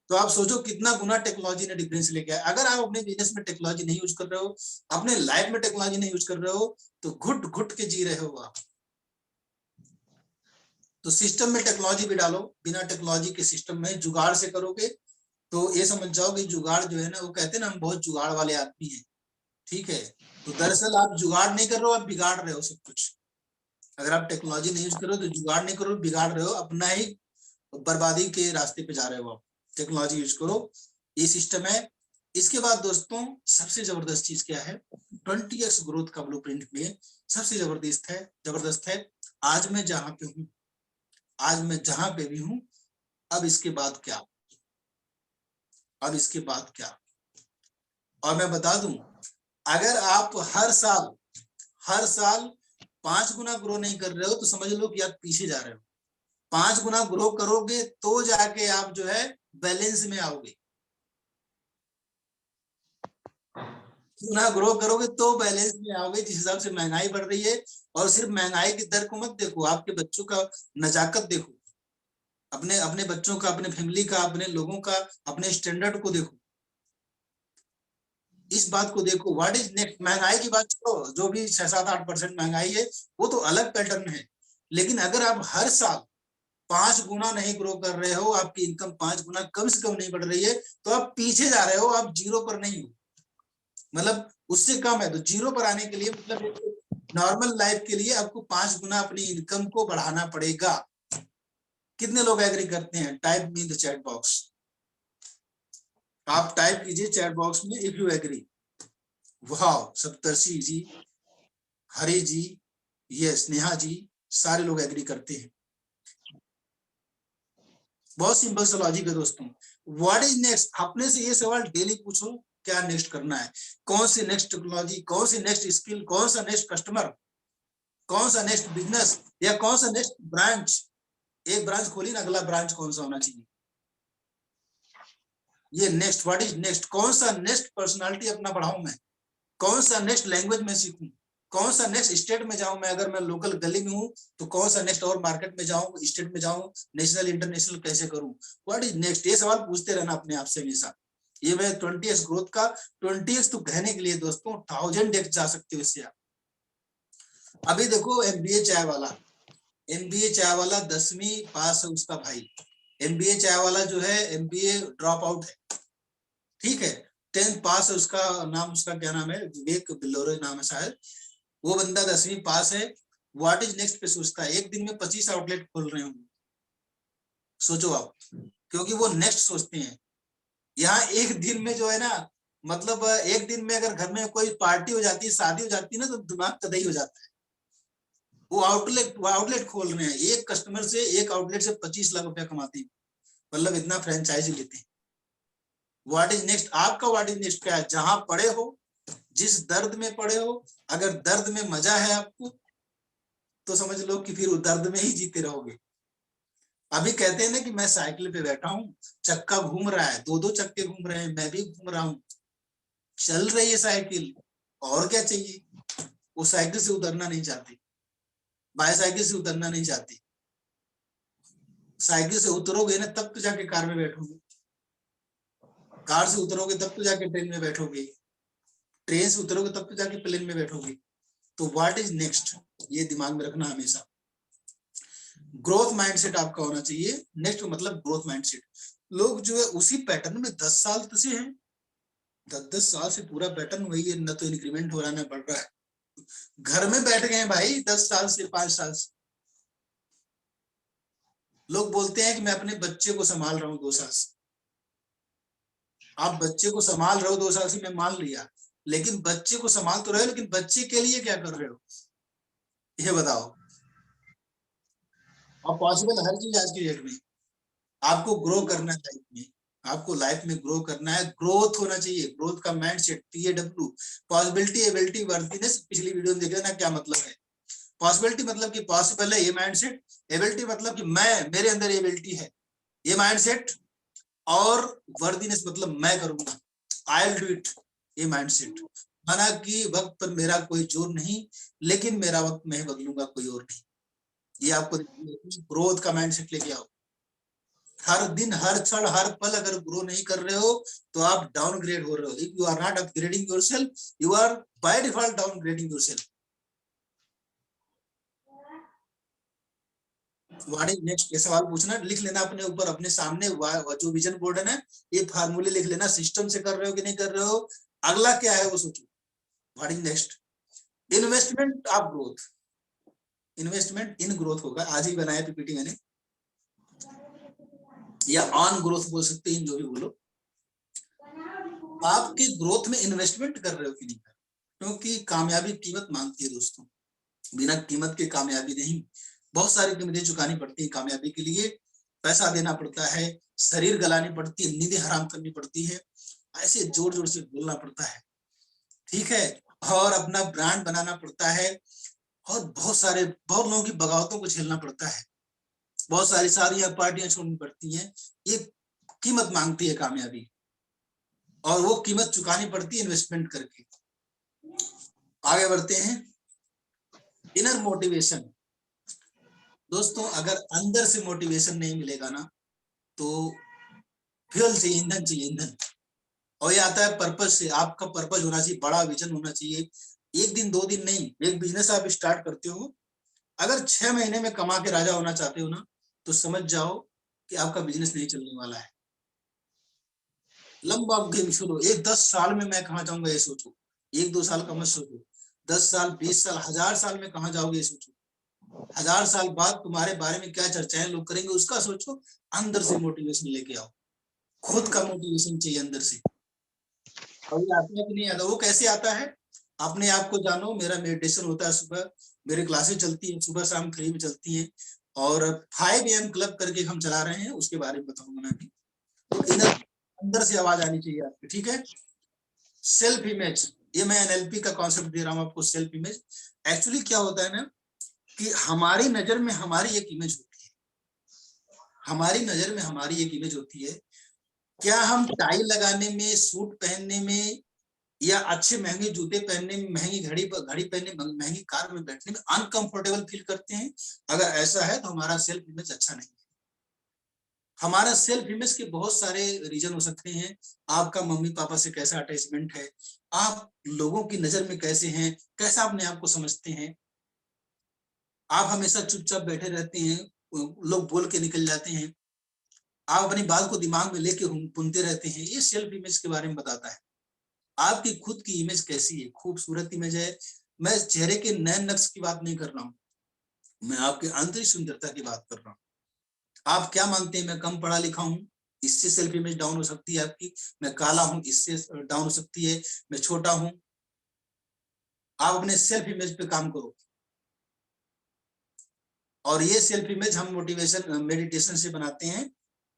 तो आप सोचो कितना गुना टेक्नोलॉजी ने डिफरेंस लेके आया। अगर आप अपने बिजनेस में टेक्नोलॉजी नहीं यूज कर रहे हो, अपने लाइफ में टेक्नोलॉजी नहीं यूज कर रहे हो, तो घुट घुट के जी रहे हो आप। तो सिस्टम में टेक्नोलॉजी भी डालो। बिना टेक्नोलॉजी के सिस्टम में जुगाड़ से करोगे तो ये समझ जाओ कि जुगाड़ जो है ना, वो कहते हैं ना हम बहुत जुगाड़ वाले आदमी हैं, ठीक है। तो दरअसल आप जुगाड़ नहीं कर रहे हो, आप बिगाड़ रहे हो सब कुछ। अगर आप टेक्नोलॉजी नहीं यूज कर रहे हो तो जुगाड़ नहीं करो, बिगाड़ रहे हो, अपना ही बर्बादी के रास्ते पे जा रहे हो आप। टेक्नोलॉजी यूज करो, ये सिस्टम है। इसके बाद दोस्तों सबसे जबरदस्त चीज क्या है, 20x ग्रोथ का ब्लूप्रिंट में सबसे जबरदस्त है आज मैं जहां पे हूँ, आज मैं जहां पे भी हूँ, अब इसके बाद क्या, अब इसके बाद क्या। और मैं बता दूं, अगर आप हर साल 5 गुना ग्रो नहीं कर रहे हो तो समझ लो कि आप पीछे जा रहे हो। 5 गुना ग्रो करोगे तो जाके आप जो है बैलेंस में आओगे। गुना ग्रो करोगे तो बैलेंस में आओगे, जिस हिसाब से महंगाई बढ़ रही है। और सिर्फ महंगाई की दर को मत देखो, आपके बच्चों का नजाकत देखो, अपने अपने बच्चों का, अपने फैमिली का, अपने लोगों का, अपने स्टैंडर्ड को देखो। इस बात को देखो, व्हाट इज नेक्स्ट। महंगाई की बात करो, जो भी 6-7-8% महंगाई है वो तो अलग पैटर्न है, लेकिन अगर आप हर साल 5 गुना नहीं ग्रो कर रहे हो, आपकी इनकम 5 गुना कम से कम नहीं बढ़ रही है, तो आप पीछे जा रहे हो, आप जीरो पर नहीं हो, मतलब उससे कम है। तो जीरो पर आने के लिए मतलब नॉर्मल लाइफ के लिए आपको 5 गुना अपनी इनकम को बढ़ाना पड़ेगा। कितने लोग एग्री करते हैं? Type me in the chat box. आप टाइप कीजिए चैट बॉक्स में इफ यू एग्री। वाह, सप्तर्षि जी, हरि जी, यस, नेहा जी, सारे लोग एग्री करते हैं। बहुत सिंपल सा लॉजिक है दोस्तों। व्हाट इज नेक्स्ट, अपने से ये सवाल डेली पूछो, क्या नेक्स्ट करना है, कौन सी नेक्स्ट टेक्नोलॉजी, कौन सी नेक्स्ट स्किल, कौन सा नेक्स्ट कस्टमर, कौन सा नेक्स्ट बिजनेस, या कौन सा नेक्स्ट ब्रांच। एक ब्रांच खोली ना, अगला ब्रांच कौन सा होना चाहिए, ये नेक्स्ट। व्हाट इज नेक्स्ट, कौन सा नेक्स्ट पर्सनालिटी अपना बढ़ाऊं मैं, कौन सा नेक्स्ट लैंग्वेज में सीखूं, कौन सा नेक्स्ट स्टेट में जाऊं मैं, अगर मैं लोकल गली में हूं तो कौन सा नेक्स्ट और मार्केट में जाऊं, स्टेट में जाऊं, नेशनल इंटरनेशनल कैसे करूं। व्हाट इज नेक्स्ट, ये सवाल पूछते रहना अपने आप से हमेशा। ये मैं 20x ग्रोथ का, 20x तो कहने के लिए दोस्तों 1000x जा सकते हो इससे आप। अभी देखो MBA चाय वाला 10वीं पास है उसका भाई। MBA चाय वाला जो है MBA ड्रॉप आउट है, ठीक है। 10th पास है उसका, नाम उसका क्या नाम है, विवेक बिल्लोरे नाम है शायद। वो बंदा 10वीं पास है। व्हाट इज नेक्स्ट पे सोचता है। एक दिन में 25 आउटलेट खोल रहे होंगे, सोचो आप, क्योंकि वो नेक्स्ट सोचते हैं। यहाँ एक दिन में जो है ना, मतलब एक दिन में अगर घर में कोई पार्टी हो जाती है, शादी हो जाती है ना, तो दिमाग कदई हो जाता है। वो आउटलेट खोल रहे हैं, एक कस्टमर से, एक आउटलेट से 25 लाख रुपया कमाते हैं। मतलब इतना फ्रेंचाइजी लेते हैं। व्हाट इज नेक्स्ट, आपका व्हाट इज नेक्स्ट क्या है? जहां पड़े हो, जिस दर्द में पड़े हो, अगर दर्द में मजा है आपको तो समझ लो कि फिर उस दर्द में ही जीते रहोगे। अभी कहते हैं ना कि मैं साइकिल पे बैठा हूँ, चक्का घूम रहा है, 2-2 चक्के घूम रहे हैं, मैं भी घूम रहा हूँ, चल रही है साइकिल, और क्या चाहिए? वो साइकिल से उतरना नहीं चाहते, बाईसाइकिल से उतरना नहीं चाहते। साइकिल से उतरोगे ना तब तो जाके कार में बैठोगे, कार से उतरोगे तब तो जाके ट्रेन में बैठोगे, ट्रेन से उतरोगे तब तो जाके प्लेन में बैठोगे। तो व्हाट इज नेक्स्ट, ये दिमाग में रखना हमेशा। ग्रोथ माइंडसेट आपका होना चाहिए। नेक्स्ट मतलब ग्रोथ माइंडसेट। लोग जो है उसी पैटर्न में 10 साल से हैं, 10-10 साल से पूरा पैटर्न वही है, न तो इंक्रीमेंट हो रहा है न बढ़ रहा है। घर में बैठ गए भाई 10 साल से, 5 साल से। लोग बोलते हैं कि मैं अपने बच्चे को संभाल रहा हूँ 2 साल से। आप बच्चे को संभाल रहे हो 2 साल से, मैं मान लिया, लेकिन बच्चे को संभाल तो रहे हो, लेकिन बच्चे के लिए क्या कर रहे हो ये बताओ। और पॉसिबल हर चीज आज की डेट में आपको ग्रो करना है लाइफ में, आपको लाइफ में ग्रो करना है, ग्रोथ होना चाहिए। ग्रोथ का mindset, PAW, possibility, ability, worthiness. पिछली वीडियो में देखा ना क्या मतलब है। पॉसिबिलिटी मतलब कि पॉसिबल है, ये माइंडसेट। एबिलिटी मतलब कि मैं, मेरे अंदर एबिलिटी है, ये माइंडसेट। और वर्दीनेस मतलब मैं करूंगा, आई विल डू इट, ये माइंडसेट। माना कि वक्त पर मेरा कोई जोर नहीं, लेकिन मेरा वक्त मैं बदलूंगा, कोई और नहीं। ये आपको ग्रोथ का माइंडसेट लेके आओ। हर दिन, हर क्षण, हर पल अगर ग्रो नहीं कर रहे हो तो आप डाउनग्रेड हो रहे हो। If you are not upgrading yourself, you are by default downgrading yourself. What is next, ये सवाल पूछना, लिख लेना अपने ऊपर, अपने सामने जो विजन बोर्ड है ना, ये फार्मूले लिख लेना। सिस्टम से कर रहे हो कि नहीं कर रहे हो, अगला क्या है वो सोचो। What is next, investment of growth, investment in growth होगा। आज ही बनाया PPT मैंने, या ऑन ग्रोथ बोल सकते हैं, जो भी बोलो। आपकी ग्रोथ में इन्वेस्टमेंट कर रहे हो कि नहीं कर रहे हो, क्योंकि कामयाबी कीमत मांगती है दोस्तों। बिना कीमत के कामयाबी नहीं। बहुत सारी कीमतें चुकानी पड़ती है कामयाबी के लिए। पैसा देना पड़ता है, शरीर गलानी पड़ती है, नींदें हराम करनी पड़ती है, ऐसे जोर जोर से बोलना पड़ता है, ठीक है, और अपना ब्रांड बनाना पड़ता है, और बहुत लोगों की बगावतों को झेलना पड़ता है, बहुत सारी शादियां पार्टियां छोड़नी पड़ती हैं। ये कीमत मांगती है कामयाबी, और वो कीमत चुकानी पड़ती है इन्वेस्टमेंट करके। आगे बढ़ते हैं। Inner motivation. दोस्तों अगर अंदर से मोटिवेशन नहीं मिलेगा ना, तो फ्यूल चाहिए, ईंधन चाहिए, ईंधन। और ये आता है पर्पज से। आपका पर्पज होना चाहिए, बड़ा विजन होना चाहिए। 1 दिन 2 दिन नहीं, एक बिजनेस आप स्टार्ट करते हो, अगर 6 महीने में कमा के राजा होना चाहते हो ना, तो समझ जाओ कि आपका बिजनेस नहीं चलने वाला है। लंबा गेम खेलो, 10 साल में मैं कहाँ जाऊंगा ये सोचो। 1-2 साल का मत सोचो, 10 साल, 20 साल, 1000 साल में कहाँ जाओगे ये सोचो। 1000 साल बाद तुम्हारे बारे में क्या चर्चाएं लोग करेंगे उसका सोचो। अंदर से मोटिवेशन लेके आओ, खुद का मोटिवेशन चाहिए अंदर से। और ये आता है कि नहीं आता, वो कैसे आता है, अपने आप को जानो। मेरा मेडिटेशन होता है सुबह, मेरी क्लासेस चलती है सुबह शाम, फ्री में चलती है, और 5 AM क्लब करके हम चला रहे हैं, उसके बारे में बताऊंगा मैं अभी। तो इधर अंदर से आवाज आनी चाहिए आपकी, ठीक है। सेल्फ इमेज, ये मैं NLP का कॉन्सेप्ट दे रहा हूँ आपको। सेल्फ इमेज एक्चुअली क्या होता है ना, कि हमारी नजर में हमारी एक इमेज होती है, हमारी नजर में हमारी एक इमेज होती है। क्या हम टाई लगाने में, सूट पहनने में, या अच्छे महंगे जूते पहनने में, महंगी घड़ी पहनने, महंगी कार में बैठने में अनकंफर्टेबल फील करते हैं? अगर ऐसा है तो हमारा सेल्फ इमेज अच्छा नहीं है। हमारा सेल्फ इमेज के बहुत सारे रीजन हो सकते हैं। आपका मम्मी पापा से कैसा अटैचमेंट है, आप लोगों की नजर में कैसे हैं, कैसा अपने आप को समझते हैं। आप हमेशा चुपचाप बैठे रहते हैं, लोग बोल के निकल जाते हैं, आप अपनी बात को दिमाग में लेके बुनते रहते हैं। ये सेल्फ इमेज के बारे में बताता है। आपकी खुद की इमेज कैसी है, खूबसूरत इमेज है। मैं चेहरे के नए नक्श की बात नहीं कर रहा हूँ, मैं आपके आंतरिक सुंदरता की बात कर रहा हूँ। आप क्या मानते हैं, मैं कम पढ़ा लिखा हूँ, इससे सेल्फ इमेज डाउन हो सकती है आपकी। मैं काला हूँ, इससे डाउन हो सकती है। मैं छोटा हूँ। आप अपने सेल्फ इमेज पे काम करो, और ये सेल्फ इमेज हम मोटिवेशन मेडिटेशन से बनाते हैं।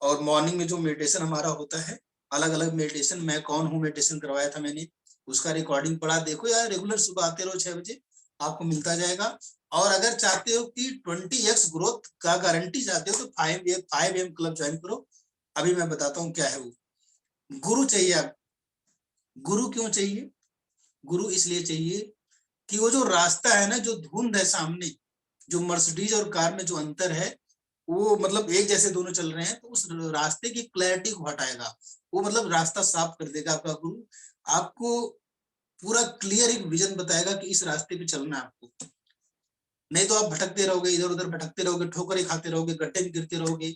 और मॉर्निंग में जो मेडिटेशन हमारा होता है, अलग अलग मेडिटेशन, मैं कौन हूँ मेडिटेशन करवाया था मैंने, उसका रिकॉर्डिंग पढ़ा, देखो यार रेगुलर सुबह आते रहो 6 बजे, आपको मिलता जाएगा। और अगर चाहते हो कि 20x ग्रोथ का गारंटी चाहते हो तो 5 AM क्लब ज्वाइन करो। अभी मैं बताता हूँ क्या है वो। गुरु चाहिए आप। गुरु क्यों चाहिए? गुरु इसलिए चाहिए कि वो जो रास्ता है ना, जो धुंध है सामने, जो मर्सिडीज और कार में जो अंतर है, वो मतलब एक जैसे दोनों चल रहे हैं, तो उस रास्ते की क्लैरिटी को हटाएगा, वो मतलब रास्ता साफ कर देगा आपका गुरु। आपको पूरा क्लियर एक विजन बताएगा कि इस रास्ते पे चलना है आपको। नहीं तो आप भटकते रहोगे, इधर उधर भटकते रहोगे, ठोकरें खाते रहोगे, गड्ढे में गिरते रहोगे।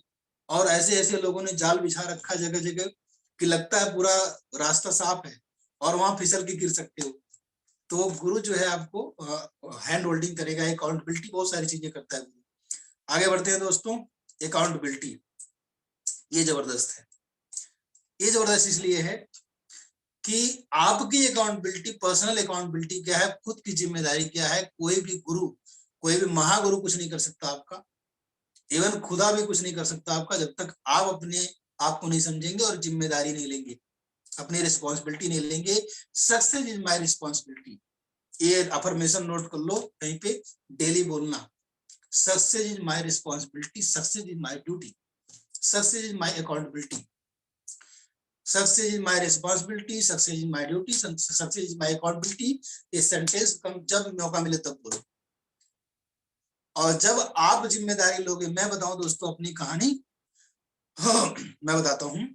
और ऐसे ऐसे लोगों ने जाल बिछा रखा जगह जगह कि लगता है पूरा रास्ता साफ है और वहां फिसल के गिर सकते हो। तो गुरु जो है आपको हैंड होल्डिंग करेगा, अकाउंटेबिलिटी, बहुत सारी चीजें करता है गुरु। आगे बढ़ते हैं दोस्तों। अकाउंटेबिलिटी ये जबरदस्त है। ये जबरदस्त इसलिए है कि आपकी अकाउंटेबिलिटी, पर्सनल अकाउंटेबिलिटी क्या है, खुद की जिम्मेदारी क्या है। कोई भी गुरु, कोई भी महागुरु कुछ नहीं कर सकता आपका, इवन खुदा भी कुछ नहीं कर सकता आपका, जब तक आप अपने आप को नहीं समझेंगे और जिम्मेदारी नहीं लेंगे, अपनी रिस्पॉन्सिबिलिटी नहीं लेंगे। सक्सेस इज माय रिस्पॉन्सिबिलिटी, ये अफर्मेशन नोट कर लो कहीं पे, डेली बोलना। Success is my responsibility, success is my duty, success is my accountability, success is my responsibility, success is my duty, success is my accountability. ये sentence जब मौका मिले तब बोलो। और जब आप जिम्मेदारी लोगे, मैं बताऊं दोस्तों अपनी कहानी, मैं बताता हूं।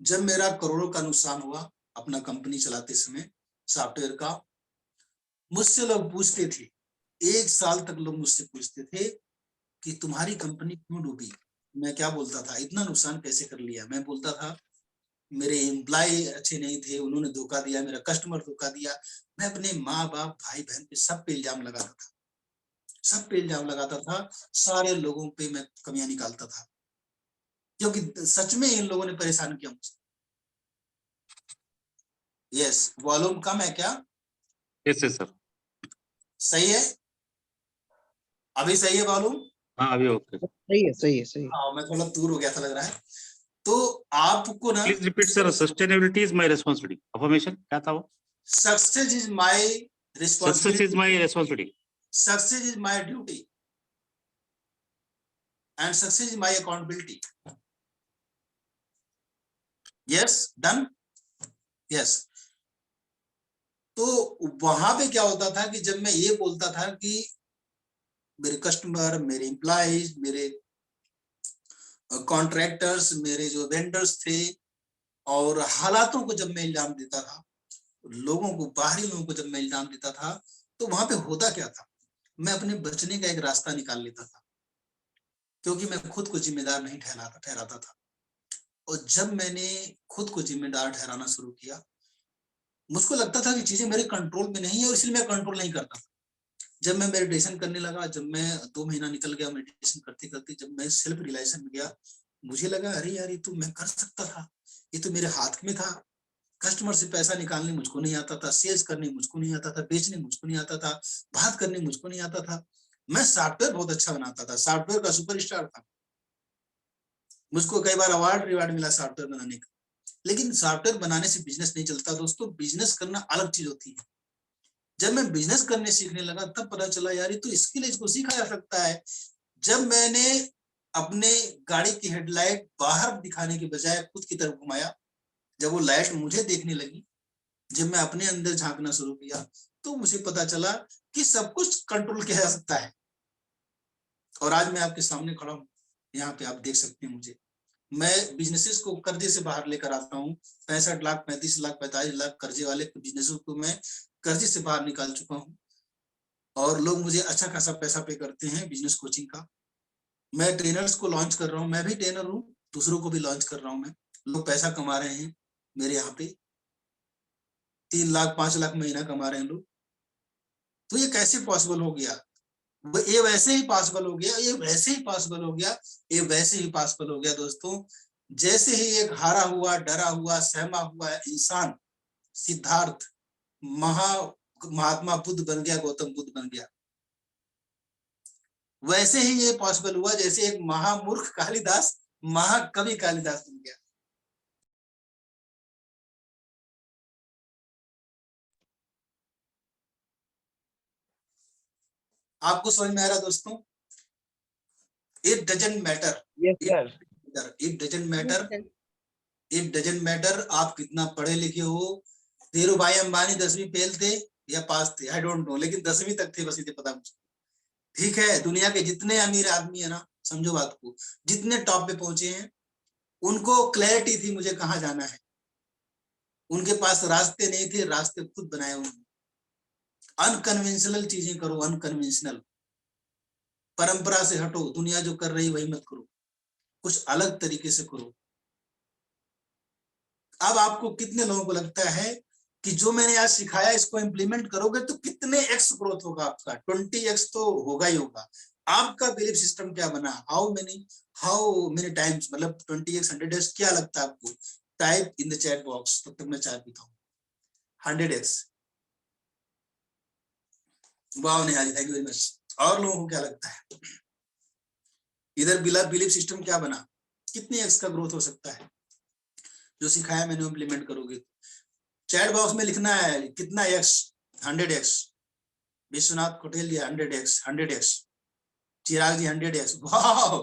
जब मेरा करोड़ों का नुकसान हुआ अपना कंपनी चलाते समय सॉफ्टवेयर का, मुझसे लोग पूछते थे, 1 साल तक लोग मुझसे पूछते थे कि तुम्हारी कंपनी क्यों डूबी। मैं क्या बोलता था, इतना नुकसान कैसे कर लिया। मैं बोलता था मेरे एम्प्लॉय अच्छे नहीं थे, उन्होंने धोखा दिया, मेरा कस्टमर धोखा दिया। मैं अपने माँ बाप भाई बहन पे सब पे इल्जाम लगाता था, सब पे इल्जाम लगाता था, सारे लोगों पे मैं कमियां निकालता था, क्योंकि सच में इन लोगों ने परेशान किया मुझे। यस, वॉल्यूम कम है क्या? Yes sir. सही है? अभी सही है वॉल्यूम? हाँ अभी ओके। सही है, सही है, सही है। हाँ, मैं थोड़ा दूर हो गया था लग रहा है। तो आपको ना, please repeat sir. Sustainability is my responsibility, affirmation क्या था वो? Success is my success is my responsibility, success is my duty and success is my accountability. Yes, done? Yes. तो वहां पे क्या होता था कि जब मैं ये बोलता था कि मेरे कस्टमर, मेरे एम्प्लॉइज, मेरे कॉन्ट्रैक्टर्स, मेरे जो वेंडर्स थे, और हालातों को जब मैं इल्जाम देता था, लोगों को, बाहरी लोगों को जब मैं इल्जाम देता था, तो वहां पे होता क्या था, मैं अपने बचने का एक रास्ता निकाल लेता था, क्योंकि मैं खुद को जिम्मेदार नहीं ठहराता था। और जब मैंने खुद को जिम्मेदार ठहराना शुरू किया, मुझको लगता था कि चीजें मेरे कंट्रोल में नहीं है और इसलिए मैं कंट्रोल नहीं करता था। जब मैं मेडिटेशन करने लगा, जब मैं 2 महीना निकल गया मेडिटेशन करते करते, जब मैं सेल्फ रियलाइजेशन में गया, मुझे लगा अरे यार ये तो मैं कर सकता था, ये तो मेरे हाथ में था। कस्टमर से पैसा निकालने मुझको नहीं आता था, सेल्स करने मुझको नहीं आता था, बेचने मुझको नहीं आता था, बात करने मुझको नहीं आता था। मैं सॉफ्टवेयर बहुत अच्छा बनाता था, सॉफ्टवेयर का सुपरस्टार था, मुझको कई बार अवार्ड रिवार्ड मिला सॉफ्टवेयर बनाने का। लेकिन सॉफ्टवेयर बनाने से बिजनेस नहीं चलता दोस्तों, बिजनेस करना अलग चीज होती है। जब मैं बिजनेस करने सीखने लगा, तब पता चला यार ये तो स्किल है, इसको सीखा जा सकता है। जब मैंने अपने गाड़ी की हेडलाइट बाहर दिखाने के बजाय खुद की तरफ घुमाया, जब वो लाइट मुझे देखने लगी, जब मैं अपने अंदर झांकना शुरू किया, तो मुझे पता चला कि सब कुछ कंट्रोल किया जा सकता है। और आज मैं आपके सामने खड़ा हूँ, यहाँ पे आप देख सकते हैं मुझे। मैं बिजनेसेस को कर्जे से बाहर लेकर आता हूँ। 65 लाख, 35 लाख, 45 लाख कर्जे वाले बिजनेसों को मैं कर्जे से बाहर निकाल चुका हूँ, और लोग मुझे अच्छा खासा पैसा पे करते हैं बिजनेस कोचिंग का। मैं ट्रेनर्स को लॉन्च कर रहा हूँ, मैं भी ट्रेनर हूँ, दूसरों को भी लॉन्च कर रहा हूँ मैं। लोग पैसा कमा रहे हैं मेरे यहाँ पे, 3 लाख 5 लाख महीना कमा रहे हैं लोग। तो ये कैसे पॉसिबल हो गया? ये वैसे ही पॉसिबल हो गया, ये वैसे ही पॉसिबल हो गया, ये वैसे ही पॉसिबल हो गया दोस्तों, जैसे ही एक हारा हुआ, डरा हुआ, सहमा हुआ इंसान सिद्धार्थ महात्मा बुद्ध बन गया, गौतम बुद्ध बन गया, वैसे ही ये पॉसिबल हुआ जैसे एक महामूर्ख कालिदास महाकवि कालिदास बन गया। आपको समझ में आ रहा दोस्तों? It doesn't matter, yes sir. It doesn't matter, it doesn't matter आप कितना पढ़े लिखे हो। धीरू भाई अंबानी 10वीं फेल थे या पास थे, आई डोंट नो, लेकिन 10वीं तक थे बस, इतने पता मुझे। ठीक है, दुनिया के जितने अमीर आदमी है ना, समझो बात को, जितने टॉप पे पहुंचे हैं, उनको क्लैरिटी थी मुझे कहाँ जाना है। उनके पास रास्ते नहीं थे, रास्ते खुद बनाए उन्होंने। अनकन्वेंशनल चीजें करो, अनकन्वेंशनल, परंपरा से हटो, दुनिया जो कर रही वही मत करो, कुछ अलग तरीके से करो। अब आपको कितने लोगों को लगता है कि जो मैंने आज सिखाया इसको इम्प्लीमेंट करोगे तो कितने एक्स ग्रोथ होगा आपका? 20x तो होगा ही होगा। आपका बिलीफ सिस्टम क्या बना? हाउ मेनी टाइम्स, मतलब 20x 100x क्या लगता है आपको? Type in the chat box, तब तक मैं चाय पीता हूँ। 100x। वाह Neha ji, thank you very much. और लोगों को क्या लगता है? इधर बिलीफ सिस्टम क्या बना? कितनी एक्स का ग्रोथ हो सकता है? जो सिखाया मैंने इम्प्लीमेंट करोगे। चैट बॉक्स में लिखना है कितना एक्स? 100x। विश्वनाथ कोटेल जी 100x। चिराग जी 100x। वाह,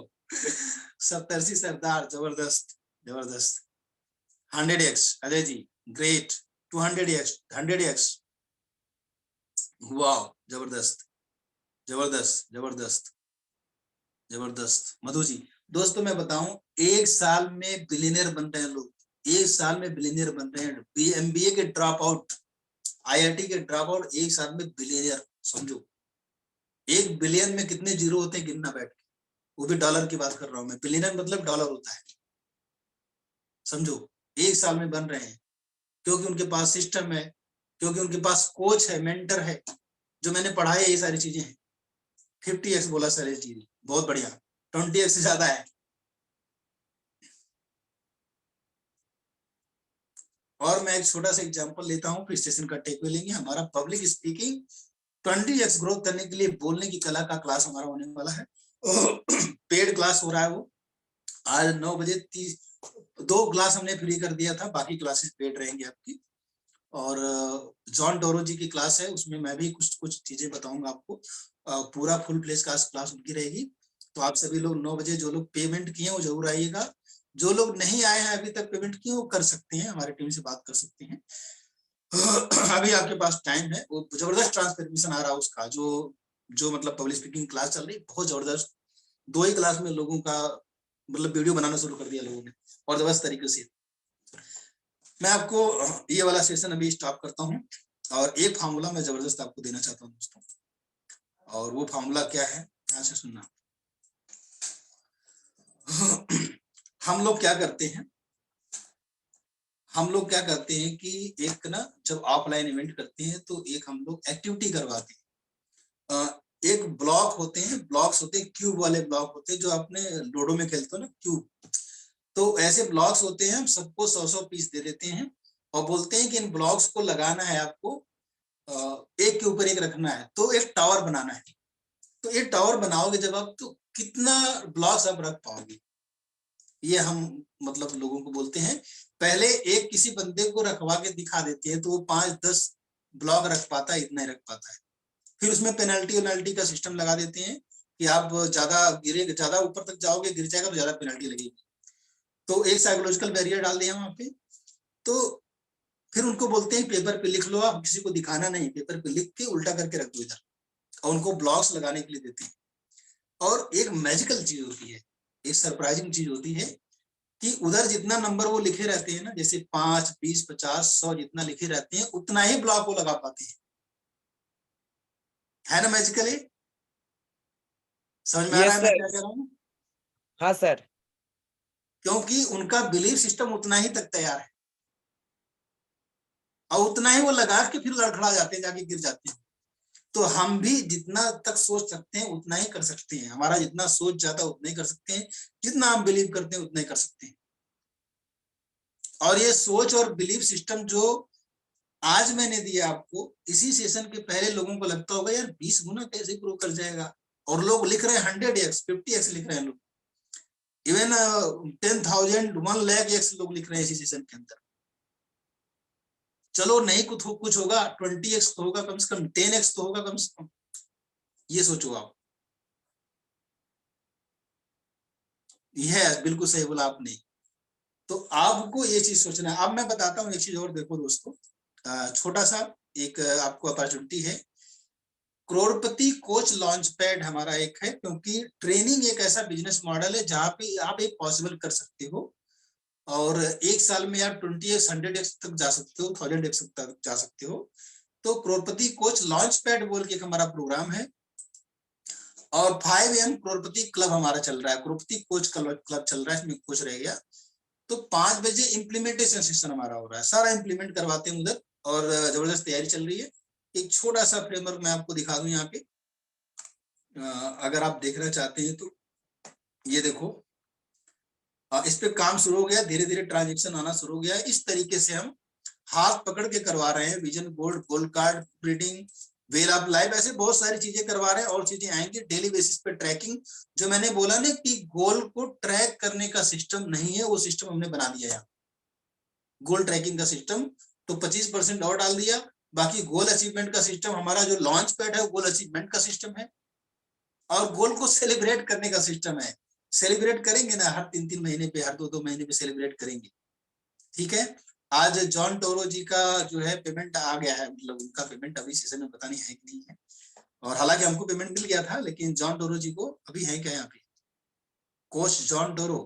सप्तर्षि सरदार, जबरदस्त जबरदस्त। 100x। Ajay ji great. 200x, 100x। वाह, जबरदस्त जबरदस्त जबरदस्त जबरदस्त। मधु जी, दोस्तों मैं बताऊं, एक साल में बिलियनर बन रहे हैं लोग, एक साल में बिलियनर बन रहे हैं। एमबीए के ड्रॉप आउट, आईआईटी के ड्रॉप आउट, एक साल में बिलियनर। समझो 1 बिलियन में कितने जीरो होते हैं, गिनना बैठ के। वो भी डॉलर की बात कर रहा हूं मैं, बिलियनर मतलब डॉलर होता है। समझो, एक साल में बन रहे हैं क्योंकि उनके पास सिस्टम है, क्योंकि उनके पास कोच है, मेंटर है। जो मैंने पढ़ाया ये सारी चीजें हैं। 50x बोला सर जी, बहुत बढ़िया। 20x से ज्यादा है। और मैं एक छोटा सा एग्जांपल लेता हूं, फिर सेशन का टेक लेंगे। हमारा पब्लिक स्पीकिंग 20x ग्रोथ करने के लिए बोलने की कला का क्लास हमारा होने वाला है। पेड क्लास हो रहा है वो। आज 9 बजे 2 क्लास हमने फ्री कर दिया था, बाकी क्लासेस पेड रहेंगी आपकी। और जॉन डोरो जी की क्लास है, उसमें मैं भी कुछ चीजें बताऊंगा आपको। पूरा फुल फ्लेश क्लास उनकी रहेगी। तो आप सभी लोग 9 बजे, जो लोग पेमेंट किए वो जरूर आइएगा। जो लोग नहीं आए हैं अभी तक पेमेंट किए, वो कर सकते हैं, हमारे टीम से बात कर सकते हैं। अभी आपके पास टाइम है। वो जबरदस्त ट्रांसफॉर्मेशन आ रहा है उसका, जो मतलब पब्लिक स्पीकिंग क्लास चल रही, बहुत जबरदस्त। 2 ही क्लास में लोगों का मतलब वीडियो बनाना शुरू कर दिया लोगों ने, और जबरदस्त तरीके से। मैं आपको ये वाला सेशन अभी स्टॉप करता हूँ, और एक फार्मूला मैं जबरदस्त आपको देना चाहता हूँ दोस्तों। और वो फार्मूला क्या है, ध्यान से सुनना। हम लोग क्या करते हैं, कि एक ना, जब ऑफलाइन इवेंट करते हैं तो एक हम लोग एक्टिविटी करवाते हैं। एक ब्लॉक होते हैं, ब्लॉक्स होते हैं, क्यूब वाले ब्लॉक होते हैं, जो आपने लूडो में खेलते हो ना, क्यूब। तो ऐसे ब्लॉक्स होते हैं, हम सबको 100-100 पीस दे देते हैं और बोलते हैं कि इन ब्लॉक्स को लगाना है आपको, एक के ऊपर एक रखना है, तो एक टावर बनाना है। तो ये टावर बनाओगे जब आप, तो कितना ब्लॉक्स आप रख पाओगे, ये हम मतलब लोगों को बोलते हैं। पहले एक किसी बंदे को रखवा के दिखा देते हैं, तो वो 5-10 ब्लॉक रख पाता है, इतना ही रख पाता है। फिर उसमें पेनल्टी का सिस्टम लगा देते हैं कि आप ज्यादा ऊपर तक जाओगे, गिर जाएगा तो ज्यादा पेनल्टी लगेगी। तो एक साइकोलॉजिकल बैरियर डाल दिया वहां पे। तो फिर उनको बोलते हैं पेपर पे लिख लो, आप किसी को दिखाना नहीं, पेपर पे लिख के उल्टा करके रख दो इधर, और उनको ब्लॉक्स लगाने के लिए देते हैं। और एक मैजिकल चीज होती है, एक सरप्राइजिंग चीज होती है कि उधर जितना नंबर वो लिखे रहते हैं ना, जैसे 5, 20, 50, 100 जितना लिखे रहते हैं, उतना ही ब्लॉक वो लगा पाते हैं। है ना मैजिकल? ये समझ में आ रहा है मैं क्या कह रहा हूँ? हाँ सर। क्योंकि उनका बिलीफ सिस्टम उतना ही तक तैयार है, और उतना ही वो लगा के फिर लड़खड़ा जाते हैं, जाके गिर जाते हैं। तो हम भी जितना तक सोच सकते हैं उतना ही कर सकते हैं। हमारा जितना सोच जाता है उतना ही कर सकते हैं, जितना हम बिलीव करते हैं उतना ही कर सकते हैं। और ये सोच और बिलीव सिस्टम जो आज मैंने दिया आपको, इसी सेशन के पहले लोगों को लगता होगा यार 20 गुना कैसे ग्रो कर जाएगा, और लोग लिख रहे हैं 100x 50x लिख रहे हैं लोग। इवन 10,000 1 लाख एक्स लोग लिख रहे हैं इसी सेशन के अंदर। चलो नहीं कुछ होगा, 20x तो होगा कम से कम, 10x तो होगा कम से कम, ये सोचो आप। यह बिल्कुल सही बोला आपने। तो आपको ये चीज सोचना है। अब मैं बताता हूँ एक चीज और, देखो दोस्तों, छोटा सा एक आपको अपॉर्चुनिटी है। करोड़पति कोच लॉन्च पैड हमारा एक है, क्योंकि ट्रेनिंग एक ऐसा बिजनेस मॉडल है जहाँ पे आप एक पॉसिबल कर सकते हो और एक साल में आप 20x 100x तक जा सकते हो, 1000x तक जा सकते हो। तो करोड़पति कोच लॉन्च पैड बोल के एक हमारा प्रोग्राम है और 5am करोड़पति क्लब हमारा चल रहा है, करोड़पति कोच क्लब चल रहा है, इसमें कोच रह गया। तो 5 बजे इम्प्लीमेंटेशन सेशन हमारा हो रहा है, सारा इम्प्लीमेंट करवाते हैं उधर और जबरदस्त तैयारी चल रही है। एक छोटा सा फ्रेमवर्क मैं आपको दिखा दूं यहाँ पे, अगर आप देखना चाहते हैं तो ये देखो, इस पे काम शुरू हो गया, धीरे धीरे ट्रांजेक्शन आना शुरू हो गया। इस तरीके से हम हाथ पकड़ के करवा रहे हैं, vision board, gold card, breeding, well of life, ऐसे बहुत सारी चीजें करवा रहे हैं और चीजें आएंगी डेली बेसिस पे। ट्रैकिंग, जो मैंने बोला ना कि गोल को ट्रैक करने का सिस्टम नहीं है, वो सिस्टम हमने बना दिया है, गोल ट्रैकिंग का सिस्टम। तो 25% और डाल दिया। बाकी गोल अचीवमेंट का सिस्टम हमारा जो लॉन्च पैड है, गोल अचीवमेंट का सिस्टम है और गोल को सेलिब्रेट करने का सिस्टम है। सेलिब्रेट करेंगे ना, हर 3-3 महीने पे, हर 2-2 महीने पे सेलिब्रेट करेंगे। ठीक है। आज जॉन टोरो जी का जो है पेमेंट आ गया है, मतलब उनका पेमेंट अभी सेशन में पता नहीं है कि नहीं है, और हालांकि हमको पेमेंट मिल गया था, लेकिन जॉन टोरो जी को अभी है क्या यहाँ पे, कोच जॉन टोरो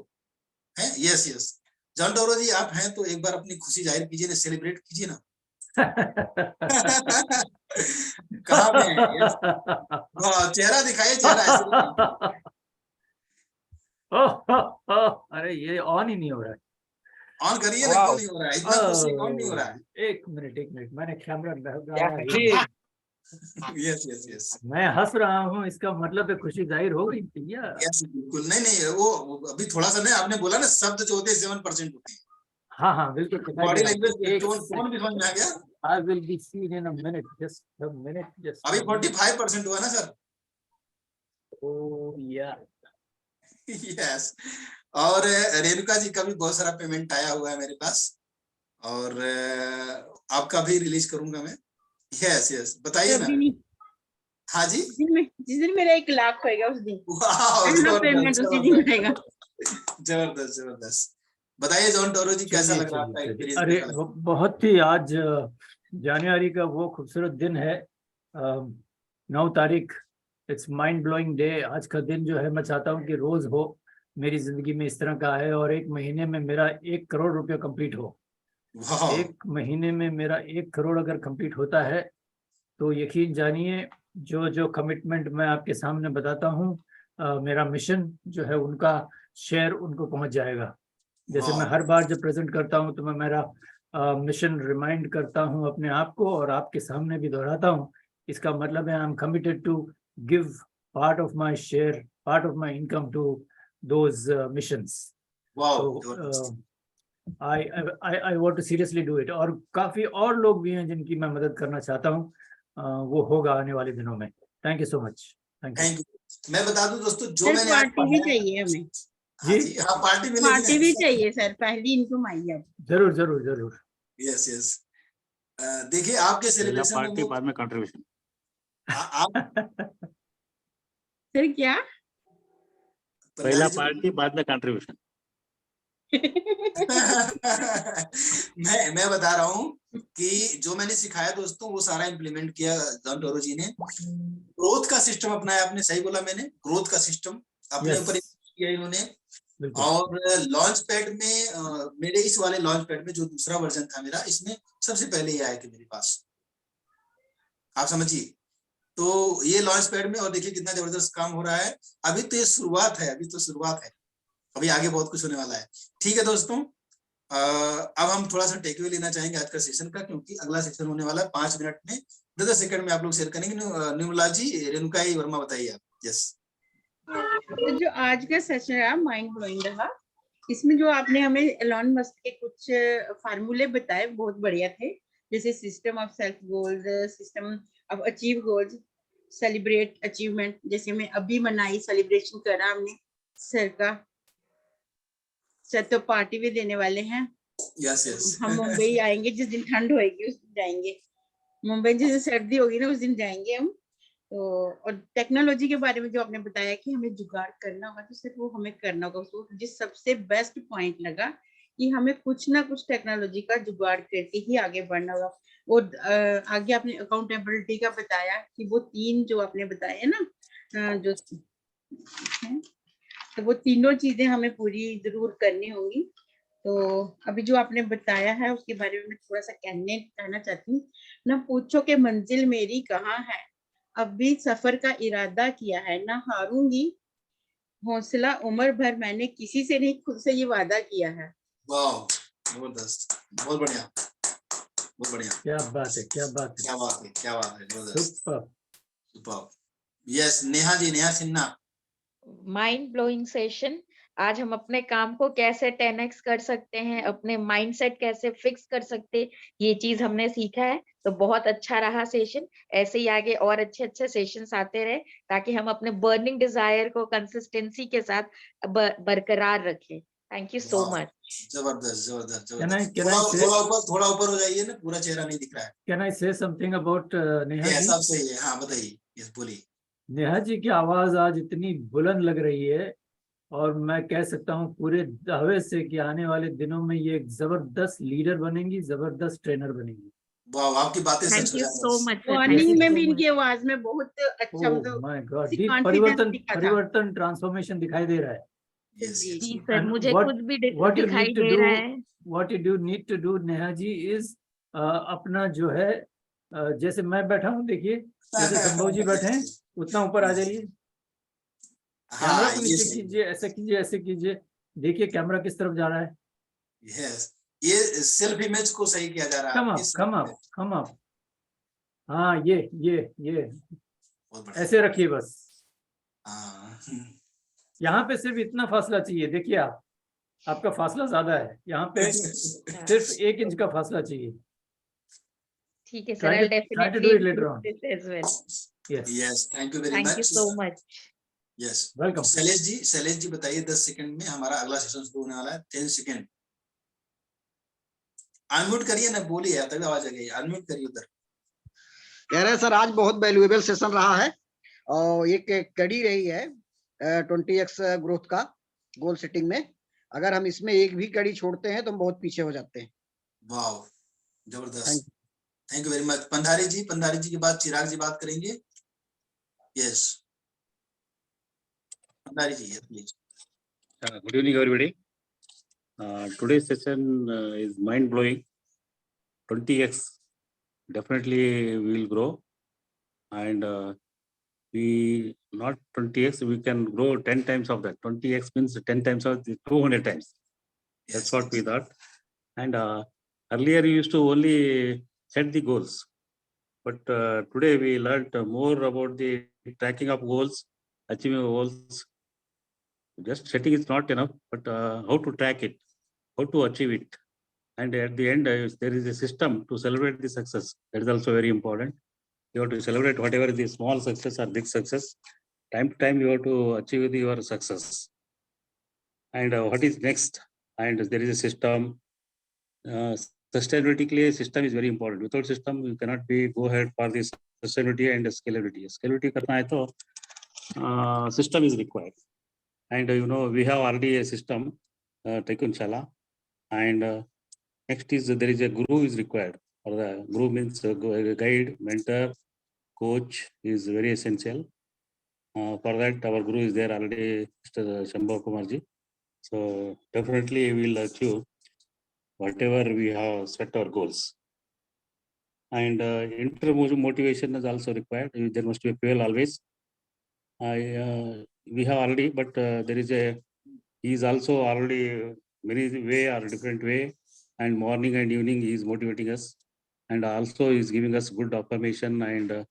है। यस यस, जॉन टोरो जी आप हैं तो एक बार अपनी खुशी जाहिर कीजिए ना, सेलिब्रेट कीजिए ना। कहाँ पे हैं? यस, चेहरा दिखाइए, चेहरा ऐसे। अरे ये ऑन ही नहीं हो रहा है। ऑन करिए ना, क्यों नहीं हो रहा है? इतना खुशी कौन नहीं हो रहा है? एक मिनट, मैंने कैमरा क्या लगाया खुशी? है। यस यस यस मैं हंस रहा हूँ, इसका मतलब है खुशी जाहिर हो गई भैया। यस, बिल्कुल। नहीं नहीं, वो अभी थोड़ा सा नहीं, आपने बोला ना शब्द जो होते हैं 7% होते हैं। हाँ बिल्कुल। बॉडी लैंग्वेज, टोन भी समझ में आ गया। I will be seen in a minute. Just a minute. Just अभी a minute. 45% हुआ ना सर? Oh yeah. यस। और रेणुका जी का भी बहुत सारा पेमेंट आया हुआ है मेरे पास और आपका भी रिलीज करूंगा मैं। यस यस, बताइए ना। हाँ जी, जिस दिन मेरा 1 लाख होएगा उस दिन वाह, पेमेंट उसी दिन आएगा। जबरदस्त जबरदस्त। बताइए जॉन टोरो जी, कैसा लग रहा है आपका एक्सपीरियंस? अरे बहुत ही, आज जनवरी का वो खूबसूरत दिन है, 9 तारीख। It's mind blowing day. आज का दिन जो है मैं चाहता हूँ कि रोज हो, मेरी जिंदगी में इस तरह का है, और 1 महीने में मेरा 1 करोड़ रुपया कंप्लीट हो। 1 महीने में मेरा 1 करोड़ अगर कंप्लीट होता है तो यकीन जानिए, जो जो कमिटमेंट मैं आपके सामने बताता हूँ, मेरा मिशन जो है उनका शेयर उनको पहुंच जाएगा। जैसे मैं हर बार जब प्रेजेंट करता हूँ तो मैं मेरा मिशन रिमाइंड करता हूँ अपने आप को और आपके सामने भी दोहराता हूँ। इसका मतलब है I am committed to give part of my share, part of my income to those missions. I want to seriously do it. और काफी और लोग भी हैं जिनकी मैं मदद करना चाहता हूँ, वो होगा आने वाले दिनों में। Thank you so much. Thank you. मैं बता दूं दोस्तों, जो मैंने पार्टी भी चाहिए हमें। जी हाँ, पार्टी भी चाहिए सर, पहली इनकम आई है। जरूर जरूर जरूर। Yes yes. देखिए आपके सेलिब्रेशन में पार्टी बाद में कंट्रीब्यूशन। सर क्या? पहला पार्टी बाद में कंट्रीब्यूशन। मैं बता रहा हूँ कि जो मैंने सिखाया दोस्तों वो सारा इम्प्लीमेंट किया जॉन टोरो जी ने। ग्रोथ का सिस्टम अपनाया, आपने सही बोला, मैंने ग्रोथ का सिस्टम अपने ऊपर किया इन्होंने। और लॉन्च पैड में मेरे इस वाले लॉन्च पैड में जो दूसरा वर्जन था मेरा, इसमें सबसे पहले ये आया कि मेरे पास, आप समझिए। तो ये लॉन्च पैड में, और देखिए कितना जबरदस्त काम हो रहा है। अभी तो ये शुरुआत है, अभी तो शुरुआत है, अभी आगे बहुत कुछ होने वाला है। ठीक है दोस्तों, अब हम थोड़ा सा टेकअवे लेना चाहेंगे आज का सेशन का, क्योंकि अगला सेशन होने वाला है 5 मिनट में, 10 सेकंड में आप लोग शेयर करेंगे। निर्मला जी, रेणुका वर्मा, बताइए आप। यस। तो जो आज का सेशन रहा माइंड ब्लोइंग रहा, इसमें जो आपने हमें एलॉन मस्क के कुछ फार्मूले बताए बहुत बढ़िया थे, जैसे system of self goals, system of achieve goals, celebrate achievement, जैसे मैं अभी मनाई, सेलिब्रेशन करा हमने सर का, तो पार्टी भी देने वाले हैं। यस यस हम मुंबई आएंगे, जिस दिन ठंड होएगी उस दिन जाएंगे। मुंबई जिस दिन सर्दी होगी ना उस दिन जाएंगे हम। तो और टेक्नोलॉजी के बारे में जो आपने बताया कि हमें जुगाड़ करना होगा, तो सिर्फ वो हमें करना होगा। उसको जिस सबसे बेस्ट पॉइंट लगा कि हमें कुछ ना कुछ टेक्नोलॉजी का जुगाड़ करके ही आगे बढ़ना होगा। और आगे आपने अकाउंटेबिलिटी का बताया कि वो 3 जो आपने बताया ना, जो तो वो तीनों चीजें हमें पूरी जरूर करनी होंगी। तो अभी जो आपने बताया है उसके बारे में मैं थोड़ा सा कहना चाहती हूँ। ना पूछो कि मंजिल मेरी कहाँ है, अब भी सफर का इरादा किया है, ना हारूंगी हौसला उम्र भर, मैंने किसी से नहीं खुद से ये वादा किया है। वाह, जबरदस्त, बहुत बढ़िया, बहुत बढ़िया। क्या बात है, क्या बात है, क्या बात है, क्या बात है, जबरदस्त, super. Super. Yes, Neha ji, Neha Sinha. Mind blowing session. आज हम अपने काम को कैसे 10x कर सकते हैं, अपने माइंडसेट कैसे फिक्स कर सकते हैं, ये चीज हमने सीखा है। तो बहुत अच्छा रहा सेशन। ऐसे ही आगे और अच्छे अच्छे सेशंस आते रहे, ताकि हम अपने बर्निंग डिजायर को कंसिस्टेंसी के साथ बरकरार रखें। थैंक यू सो वाह, मच। जबरदस्त, जबरदस्त, Can I जबरदस्त। थोड़ा say थोड़ा ऊपर हो जाइए ना, पूरा चेहरा नहीं दिख रहा है। can I say something about Neha ये जी? सब सही है, हाँ बताइए, यस बोलिए। नेहा जी की आवाज आज इतनी बुलंद लग रही है, और मैं कह सकता हूँ पूरे दावे से कि आने वाले दिनों में ये एक जबरदस्त लीडर बनेंगी, जबरदस्त ट्रेनर बनेंगी। वाह, आपकी बातें सच थैंक हो यू जाएंगी। So much sir. मॉर्निंग में भी इनकी आवाज में बहुत अच्छा, ओह मतलब माय गॉड, डीप कॉन्फिडेंस दिखा था। परिवर्तन ट्रांसफॉर्मेशन दिखाई दे रहा है। यस जी। यस। जी सर, And मुझे what खुद भी what you दिखाई need to दे do, रहा है। what you do need to do Neha ji is अपना जो है जैसे मैं बैठा हूँ, देखिए जैसे संभव जी बैठे हैं, उतना ऊपर आ जाइए, कैमरा हाँ, को ये नीचे सही। कीजिए, ऐसे कीजिए, ऐसे कीजिए, देखिए कैमरा किस तरफ जा रहा है। यस, ये सेल्फ इमेज को सही किया जा रहा है कम आपकी up, self come up, image। Come up. हाँ, ये बहुत बढ़िया। ऐसे रखिए बस। हाँ, यहाँ पे सिर्फ इतना फासला चाहिए, देखिए आपका फासला ज्यादा है, यहाँ पे सिर्फ 1 इंच का फासला चाहिए। ठीक है sir, Try I to do definitely it later on. This as well. Yes, yes, thank you very thank you much. So much. Yes, welcome. Shailesh ji बताइए, 10 सेकंड में हमारा अगला सेशन शुरू होने वाला है। 10 सेकंड। अनम्यूट करिए ना, बोलिए, तभी आवाज आ गई। अनम्यूट करिए उधर। कह रहे हैं सर आज बहुत वैल्यूएबल सेशन रहा है, और एक कड़ी रही है 20x ग्रोथ का गोल सेटिंग में। अगर हम इसमें एक भी कड़ी छोड़ते हैं तो हम बहुत पीछे हो जाते हैं। वाह, जबरदस्त, thank you very much. Pandhari ji के बाद चिराग जी बात करेंगे। Yes, Pandhari ji, please. Good evening, everybody. Today's session is mind blowing. 20x definitely will grow, and we not 20x, we can grow 10 times of that. 20x means 10 times of the 200 times. That's what we thought. And earlier we used to only set the goals, but today we learned more about the tracking of goals, achieving goals. Just setting is not enough, but how to track it, how to achieve it. And at the end, there is a system to celebrate the success. That is also very important. You have to celebrate whatever is the small success or big success. Time to time, you have to achieve your success. And what is next? And there is a system. Sustainability clear system is very important. Without system, you cannot go ahead for this sustainability and scalability. Scalability karna hai to system is required. And we have already a system, Tycoon Shala. And next is there is a guru is required. Or the guru means a guide, mentor, coach is very essential. For that, our guru is there already, Mr. Shambhav Kumarji. So definitely we will achieve whatever we have set our goals. And inter motivation is also required. There must be a fuel always. We have already, but there is a, he is also already many way or different way, and morning and evening he is motivating us, and also is giving us good affirmation and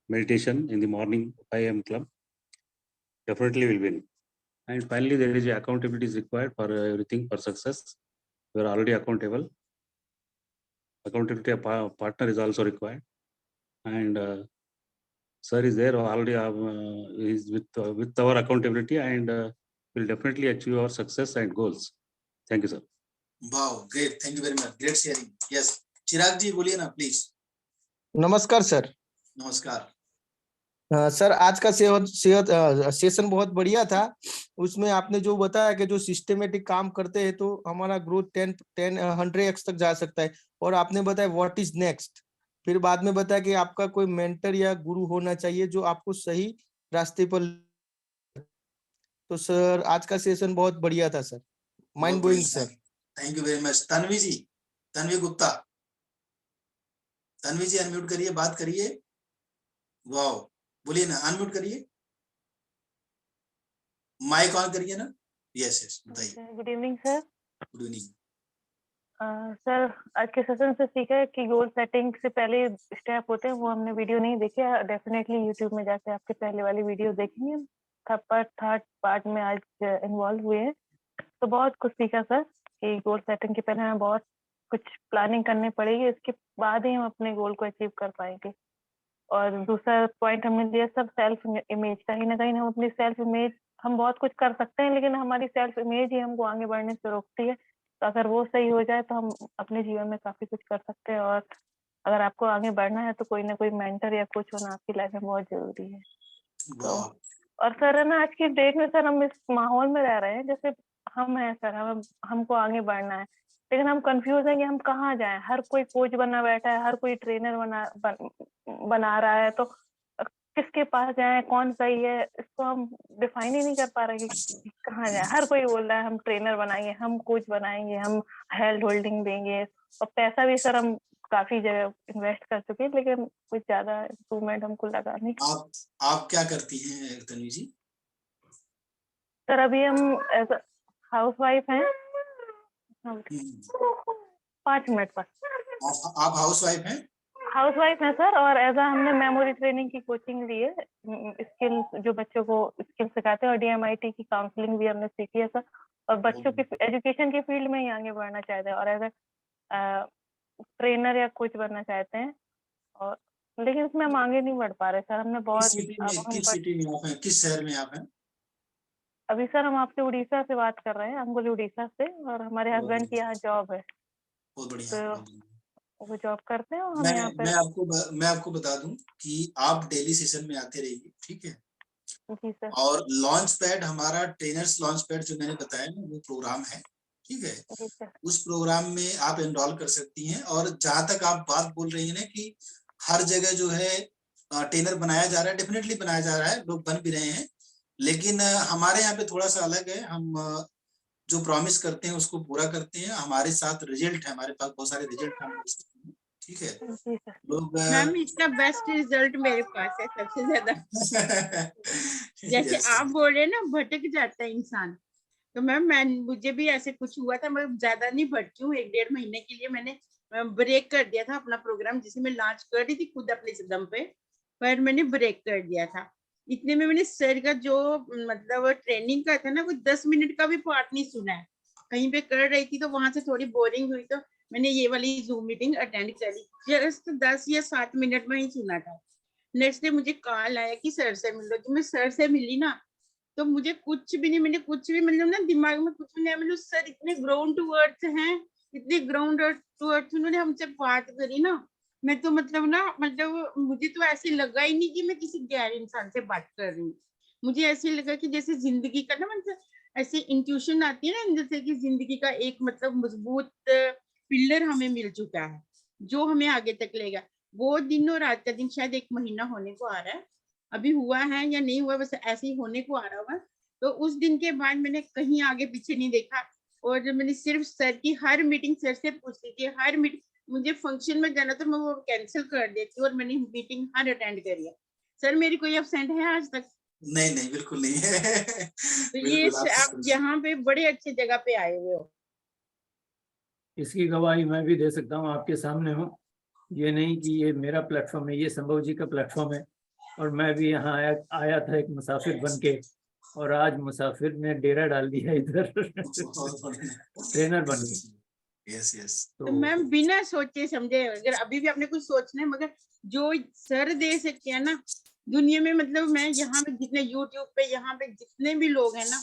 meditation in the morning 5 AM club. Definitely will win. And finally, there is accountability is required for everything for success. We are already accountable. Accountability partner is also required, and sir is there already. Is with our accountability, and will definitely achieve our success and goals. Thank you, sir. Wow, great, thank you very much, great sharing. Yes, Chirag ji बोलिए ना please. नमस्कार sir. नमस्कार। Sir आज का session बहुत बढ़िया था। उसमें आपने जो बताया कि जो सिस्टमेटिक काम करते हैं तो हमारा ग्रोथ 100x तक जा सकता है, और आपने बताया व्हाट इज नेक्स्ट, फिर बाद में बताया कि आपका कोई मेंटर या गुरु होना चाहिए जो आपको सही रास्ते पर। तो सर आज का सेशन बहुत बढ़िया था sir, mind blowing sir. Thank you very much. Tanvi ji, Tanvi Gupta, Tanvi ji unmute करिए, बात करिए। वाओ, बोलिए ना, अनम्यूट करिए, माइक ऑन करिए ना। यस यस, बताइए। Good evening sir. Good evening. Sir आज के सेशन से सीखा है कि गोल सेटिंग से पहले स्टेप होते हैं, वो हमने वीडियो नहीं देखे, डेफिनेटली यूट्यूब में जाके आपके पहले वाली वीडियो देखेंगे। थर्ड पार्ट में आज इन्वॉल्व हुए हैं, तो बहुत कुछ सीखा सर कि गोल सेटिंग के पहले हमें बहुत कुछ प्लानिंग करनी पड़ेगी, इसके बाद ही हम अपने गोल को अचीव कर पाएंगे। और दूसरा पॉइंट हमने दिया सब सेल्फ इमेज, कहीं ना कहीं हम अपनी सेल्फ इमेज, हम बहुत कुछ कर सकते हैं लेकिन हमारी सेल्फ इमेज ही हमको आगे बढ़ने से रोकती है। तो अगर वो सही हो जाए तो हम अपने जीवन में काफी कुछ कर सकते हैं। और अगर आपको आगे बढ़ना है तो कोई ना कोई मेंटर या कुछ होना आपकी लाइफ में बहुत जरूरी है। तो और सर है ना, आज की डेट में सर हम इस माहौल में रह रहे हैं जैसे हम हैं सर, हमको आगे बढ़ना है लेकिन हम कंफ्यूज हैं कि हम कहाँ जाएं। हर कोई कोच बना बैठा है, हर कोई ट्रेनर बना रहा है, तो किसके पास जाएं, कौन सही है, इसको हम डिफाइन ही नहीं कर पा रहे कि कहाँ जाएं। हर कोई बोल रहा है हम ट्रेनर बनाएंगे, हम कोच बनाएंगे, हम हेल्थ होल्डिंग देंगे, और पैसा भी सर हम काफी जगह इन्वेस्ट कर चुके हैं लेकिन कुछ ज्यादा इम्प्रूवमेंट हमको लगा नहीं। आप क्या करती हैं तन्वी जी? सर अभी हम एज हाउस वाइफ हैं। 5 मिनट पर। आप हाउस वाइफ हैं? हाउस वाइफ है सर, और एज हमने मेमोरी ट्रेनिंग की कोचिंग ली है, स्किल जो बच्चों को स्किल सिखाते हैं, और DMIT की काउंसलिंग भी हमने सीखी है सर, और बच्चों की एजुकेशन के फील्ड में ही आगे बढ़ना चाहते हैं और एज ट्रेनर या कोच बनना चाहते हैं। और लेकिन उसमें हम आगे नहीं बढ़ पा रहे सर, हमने बहुत किस सिटी में आप हैं, किस शहर में आप हैं? अभी सर हम आपसे उड़ीसा से बात कर रहे हैं, अंगुल उड़ीसा से, और हमारे हस्बैंड की यहाँ जॉब है। बहुत बढ़िया। वो जॉब करते हैं और हम यहाँ पे। मैं आपको बता दूं कि आप डेली सेशन में आते रहिए, ठीक है? जी सर। और लॉन्च पैड, हमारा ट्रेनर्स लॉन्च पैड जो मैंने बताया ना, वो प्रोग्राम है, ठीक है? जी सर। उस प्रोग्राम में आप एनरोल कर सकती हैं। और जहां तक आप बात बोल रही हैं ना कि हर जगह जो है ट्रेनर बनाया जा रहा है, डेफिनेटली बनाया जा रहा है, लोग बन भी रहे हैं, लेकिन हमारे यहाँ पे थोड़ा सा अलग है। हम जो प्रॉमिस करते हैं उसको पूरा करते हैं, हमारे साथ रिजल्ट है, हमारे पास बहुत सारे रिजल्ट हैं, ठीक है? लोग मैम इसका बेस्ट रिजल्ट मेरे पास है सबसे ज्यादा। जैसे आप बोल रहे हैं ना, भटक जाता है इंसान, तो मैम मुझे भी ऐसे कुछ हुआ था। मैं ज्यादा नहीं भटकी हूँ, 1-1.5 महीने के लिए मैंने ब्रेक कर दिया था अपना प्रोग्राम, जिसे मैं लॉन्च कर रही थी खुद अपने दम पे, पर मैंने ब्रेक कर दिया था। इतने में मैंने सर का जो मतलब ट्रेनिंग का था ना, वो 10 मिनट का भी पार्ट नहीं सुना है। कहीं पे कर रही थी तो वहां से थोड़ी बोरिंग हुई तो मैंने ये वाली जूम मीटिंग अटेंड करी, जस्ट 10 या 7 मिनट में ही सुना था। नेक्स्ट डे मुझे कॉल आया कि सर से मिलो। जब मैं सर से मिली ना, तो मुझे कुछ भी नहीं, मैंने कुछ भी मतलब ना दिमाग में कुछ भी नहीं, मतलब सर इतने ग्राउंड टू अर्थ हैं, इतने ग्राउंड टू अर्थ उन्होंने हमसे बात करी ना, मैं तो मतलब मुझे तो ऐसे लगा ही नहीं कि मैं किसी गैर इंसान से बात कर रही हूँ। मुझे ऐसे लगा कि जैसे जिंदगी का ना, मतलब ऐसे इंट्यूशन आती है ना, जैसे कि जिंदगी का एक मतलब मजबूत पिलर हमें मिल चुका है जो हमें आगे तक लेगा। वो दिन और रात का दिन शायद 1 महीना होने को आ रहा है, अभी हुआ है या नहीं हुआ, बस ऐसे ही होने को आ रहा होगा। तो उस दिन के बाद मैंने कहीं आगे पीछे नहीं देखा, और जब मैंने सिर्फ सर की हर मीटिंग सर से पूछती थी, हर मीटिंग मुझे फंक्शन में जाना तो मैं वो कैंसिल कर देती, और मैंने मीटिंग हर अटेंड करी है। सर मेरी कोई एब्सेंट है आज तक? नहीं, बिल्कुल नहीं है। तो ये आप यहाँ पे बड़े अच्छे जगह पे आए हुए हो। इसकी गवाही मैं भी दे सकता हूँ, आपके सामने हूँ। ये नहीं कि ये मेरा प्लेटफॉर्म है, ये संभव जी का प्लेटफॉर्म है, और मैं भी यहाँ आया था एक मुसाफिर बन के, और आज मुसाफिर ने डेरा डाल दिया इधर ट्रेनर बन गए। यस। तो मैम बिना सोचे समझे, अगर अभी भी आपने कुछ सोचना है, मगर जो सर दे सकते हैं ना दुनिया में, मतलब मैं यहाँ पे जितने यूट्यूब पे यहाँ पे जितने भी लोग हैं ना,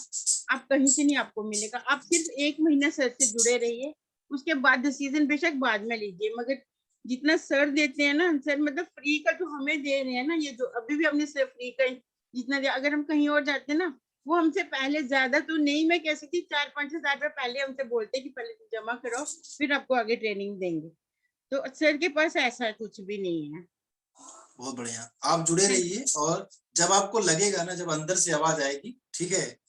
आप कहीं से नहीं आपको मिलेगा। आप सिर्फ 1 महीना सर से जुड़े रहिए, उसके बाद डिसीजन बेशक बाद में लीजिए, मगर जितना सर देते हैं ना सर, मतलब फ्री का जो हमें दे रहे हैं ना, ये जो अभी भी हमने सर फ्री का जितना दिया, अगर हम कहीं और जाते ना वो हमसे पहले ज्यादा तो नहीं मैं कह सकती 4-5 हजार रुपये पहले हमसे बोलते हैं कि पहले तुम जमा करो फिर आपको आगे ट्रेनिंग देंगे। तो सर के पास ऐसा कुछ भी नहीं है। बहुत बढ़िया, आप जुड़े रहिए और जब आपको लगेगा ना, जब अंदर से आवाज आएगी, ठीक है,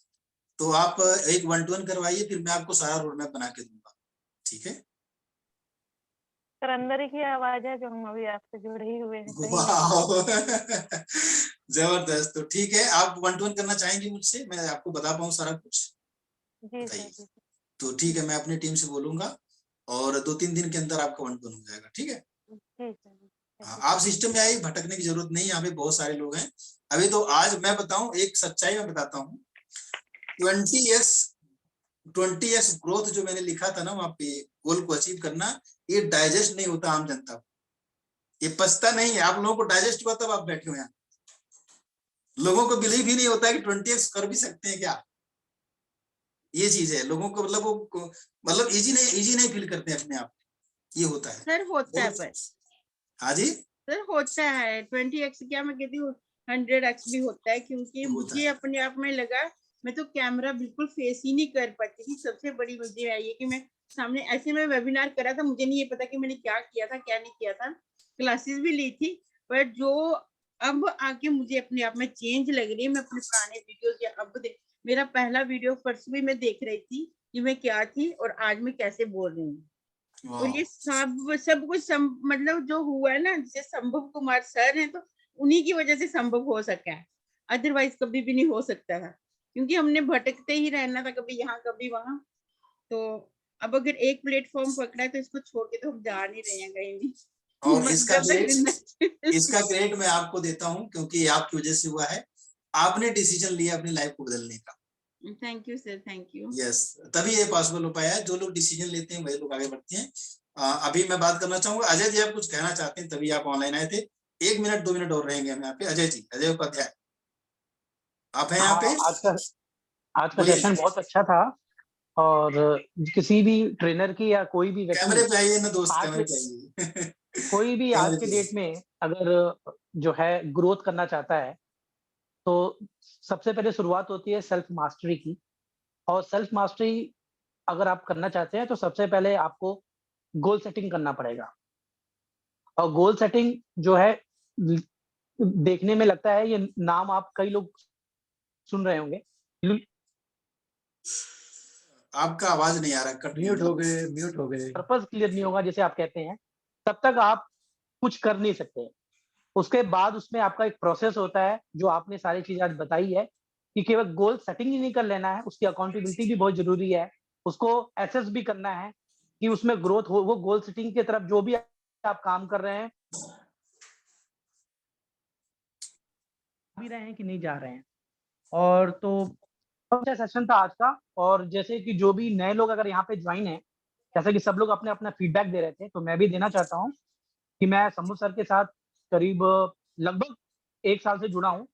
तो आप एक 1-to-1 करवाइए, फिर मैं आपको सारा रोड मैप बना के दूंगा, ठीक है। सर अंदर ही की आवाज है जो हम अभी आपसे जुड़े ही हुए हैं, कहीं नहीं। वाह जबरदस्त। तो ठीक है, आप 1-to-1 करना चाहेंगे मुझसे, मैं आपको बता पाऊँ सारा कुछ? जी सर, बताइए। जी सर। तो ठीक है, मैं अपनी टीम से बोलूंगा और 2-3 दिन के अंदर आपका 1-to-1 हो जाएगा, ठीक है। जी सर, जी। हाँ, आप सिस्टम में आइए, भटकने की जरूरत नहीं है, यहाँ पे बहुत सारे लोग हैं। अभी तो आज मैं बताऊं, एक सच्चाई मैं बताता हूँ, 20x ग्रोथ जो मैंने लिखा था ना वहाँ पे, गोल को अचीव करना, ये डाइजेस्ट नहीं होता आम जनता को, ये पछता नहीं है। आप लोगों को डाइजेस्ट हुआ तब आप बैठे हो यहाँ। लोगों को बिलीव ही नहीं होता है कि 20x कर भी सकते हैं क्या, ये चीज है। लोगों को मतलब वो मतलब इजी नहीं फील करते अपने आप, ये होता है सर होता है, पर हाँ जी सर होता है 20x क्या मैं कहती हूँ 100x भी होता है, क्योंकि होता मुझे है। अपने आप में लगा मैं तो कैमरा बिल्कुल फेस ही नहीं कर पाती थी। सबसे बड़ी मुझे है ये कि मैं सामने ऐसे में वेबिनार करा था, मुझे नहीं ये पता कि मैंने क्या किया था क्या नहीं किया था, क्लासेस भी ली थी, पर जो अब आके मुझे अपने आप में चेंज लग रही है। मैं अपने पुराने वीडियोस या अब मेरा पहला वीडियो फर्स्ट भी मैं देख रही थी कि मैं क्या थी और आज मैं कैसे बोल रही हूँ। और ये सब कुछ मतलब जो हुआ है ना, जैसे संभव कुमार सर हैं तो उन्हीं की वजह से संभव हो सका है, अदरवाइज कभी भी नहीं हो सकता था, क्योंकि हमने भटकते ही रहना था, कभी यहाँ कभी वहां। तो अब अगर एक प्लेटफॉर्म पकड़ा है तो इसको छोड़ के तो हम जा नहीं रहे हैं कहीं भी। और इसका जब क्रेडिट मैं आपको देता हूँ, क्योंकि आपकी वजह से हुआ है। आपने डिसीजन लिया अपनी लाइफ को बदलने का। Thank you sir, thank you. Yes, तभी ये पॉसिबल हो पाया है। जो लोग डिसीजन लेते हैं वही लोग आगे बढ़ते हैं। अभी मैं बात करना चाहूंगा, अजय जी आप कुछ कहना चाहते हैं, तभी आप ऑनलाइन आए थे। 1 मिनट 2 मिनट और रहेंगे हम यहाँ पे। अजय जी, अजय उपाध्याय, आप हैं यहाँ पे? आज का बोलिए। सेशन बहुत अच्छा था और किसी भी ट्रेनर की या कोई भी कैमरे व्यक्ति पे आइए ना दोस्त, आज कैमरे पे आइए। कोई भी आज कैमरे के पे डेट में अगर जो है ग्रोथ करना चाहता है तो सबसे पहले शुरुआत होती है सेल्फ मास्टरी की। और सेल्फ मास्टरी अगर आप करना चाहते हैं तो सबसे पहले आपको गोल सेटिंग करना पड़ेगा। और गोल सेटिंग जो है देखने में लगता है, ये नाम आप कई लोग सुन रहे होंगे। आपका आवाज नहीं आ रहा, कट म्यूट हो गए, म्यूट हो गए। पर्पस क्लियर नहीं होगा जिसे आप कहते हैं, तब तक आप कुछ कर नहीं सकते। उसके बाद उसमें आपका एक प्रोसेस होता है जो आपने सारी चीज आज बताई है कि केवल गोल सेटिंग ही नहीं कर लेना है, उसकी अकाउंटेबिलिटी भी बहुत जरूरी है। उसको एसेस भी करना है कि उसमें ग्रोथ हो, वो गोल सेटिंग की तरफ जो भी आप काम कर रहे हैं भी रहे हैं कि नहीं जा रहे हैं। और तो अच्छा सेशन था आज का। और जैसे कि जो भी नए लोग अगर यहाँ पे ज्वाइन है, जैसे कि सब लोग अपने अपना फीडबैक दे रहे थे, तो मैं भी देना चाहता हूँ कि मैं शंभू सर के साथ करीब लगभग 1 साल से जुड़ा हूँ।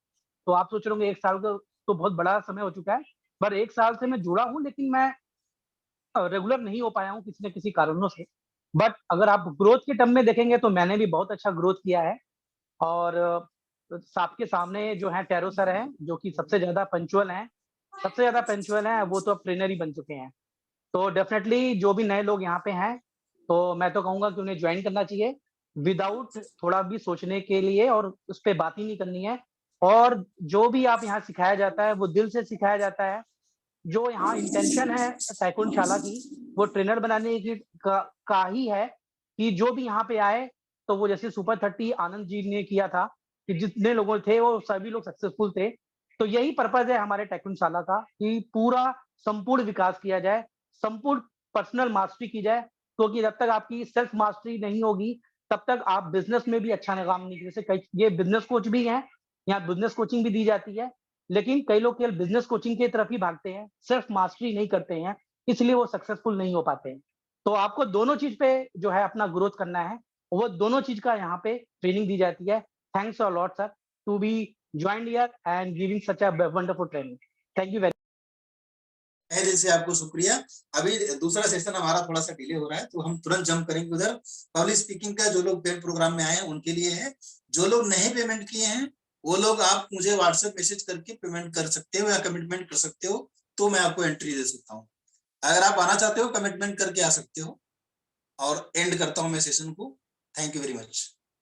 तो आप सोच रहे होंगे 1 साल का तो बहुत बड़ा समय हो चुका है, पर 1 साल से मैं जुड़ा हूँ, लेकिन मैं रेगुलर नहीं हो पाया हूँ किसी न किसी कारणों से। बट अगर आप ग्रोथ के टर्म में देखेंगे तो मैंने भी बहुत अच्छा ग्रोथ किया है। और आपके सामने जो है टैरो सर हैं, जो कि सबसे ज्यादा पंचुअल हैं, वो तो अब ट्रेनर ही बन चुके हैं। तो डेफिनेटली जो भी नए लोग यहाँ पे हैं, तो मैं तो कहूंगा कि उन्हें ज्वाइन करना चाहिए विदाउट थोड़ा भी सोचने के लिए, और उस पर बात ही नहीं करनी है। और जो भी आप यहाँ सिखाया जाता है वो दिल से सिखाया जाता है। जो यहाँ इंटेंशन है टाइकुन शाला की, वो ट्रेनर बनाने की का ही है कि जो भी यहाँ पे आए तो वो जैसे सुपर 30 आनंद जी ने किया था कि जितने लोग थे वो सभी लोग सक्सेसफुल थे। तो यही पर्पज है हमारे टाइकुन शाला का कि पूरा संपूर्ण विकास किया जाए, संपूर्ण पर्सनल मास्टरी की जाए। क्योंकि जब तक आपकी सेल्फ मास्टरी नहीं होगी तब तक आप बिजनेस में भी अच्छा काम नहीं, जैसे कई ये बिजनेस कोच भी हैं, यहाँ बिजनेस कोचिंग भी दी जाती है, लेकिन कई लोग केवल बिजनेस कोचिंग की तरफ ही भागते हैं, सेल्फ मास्टरी नहीं करते हैं, इसलिए वो सक्सेसफुल नहीं हो पाते हैं। तो आपको दोनों चीज पे जो है अपना ग्रोथ करना है, वो दोनों चीज का यहाँ पे ट्रेनिंग दी जाती है। Thanks a lot sir to be joined here and giving such a wonderful training. Thank you very तहे दिल से आपको शुक्रिया। अभी दूसरा सेशन हमारा थोड़ा सा डिले हो रहा है, तो हम तुरंत जंप करेंगे उधर। पब्लिक स्पीकिंग का जो लोग पेड प्रोग्राम में आए हैं उनके लिए है, जो लोग नहीं पेमेंट किए हैं वो लोग आप मुझे व्हाट्सएप मैसेज करके पेमेंट कर सकते हो या कमिटमेंट कर सकते हो, तो मैं आपको एंट्री दे सकता हूँ। अगर आप आना चाहते हो कमिटमेंट करके आ सकते हो। और एंड करता हूँ मैं सेशन को। Thank you very much.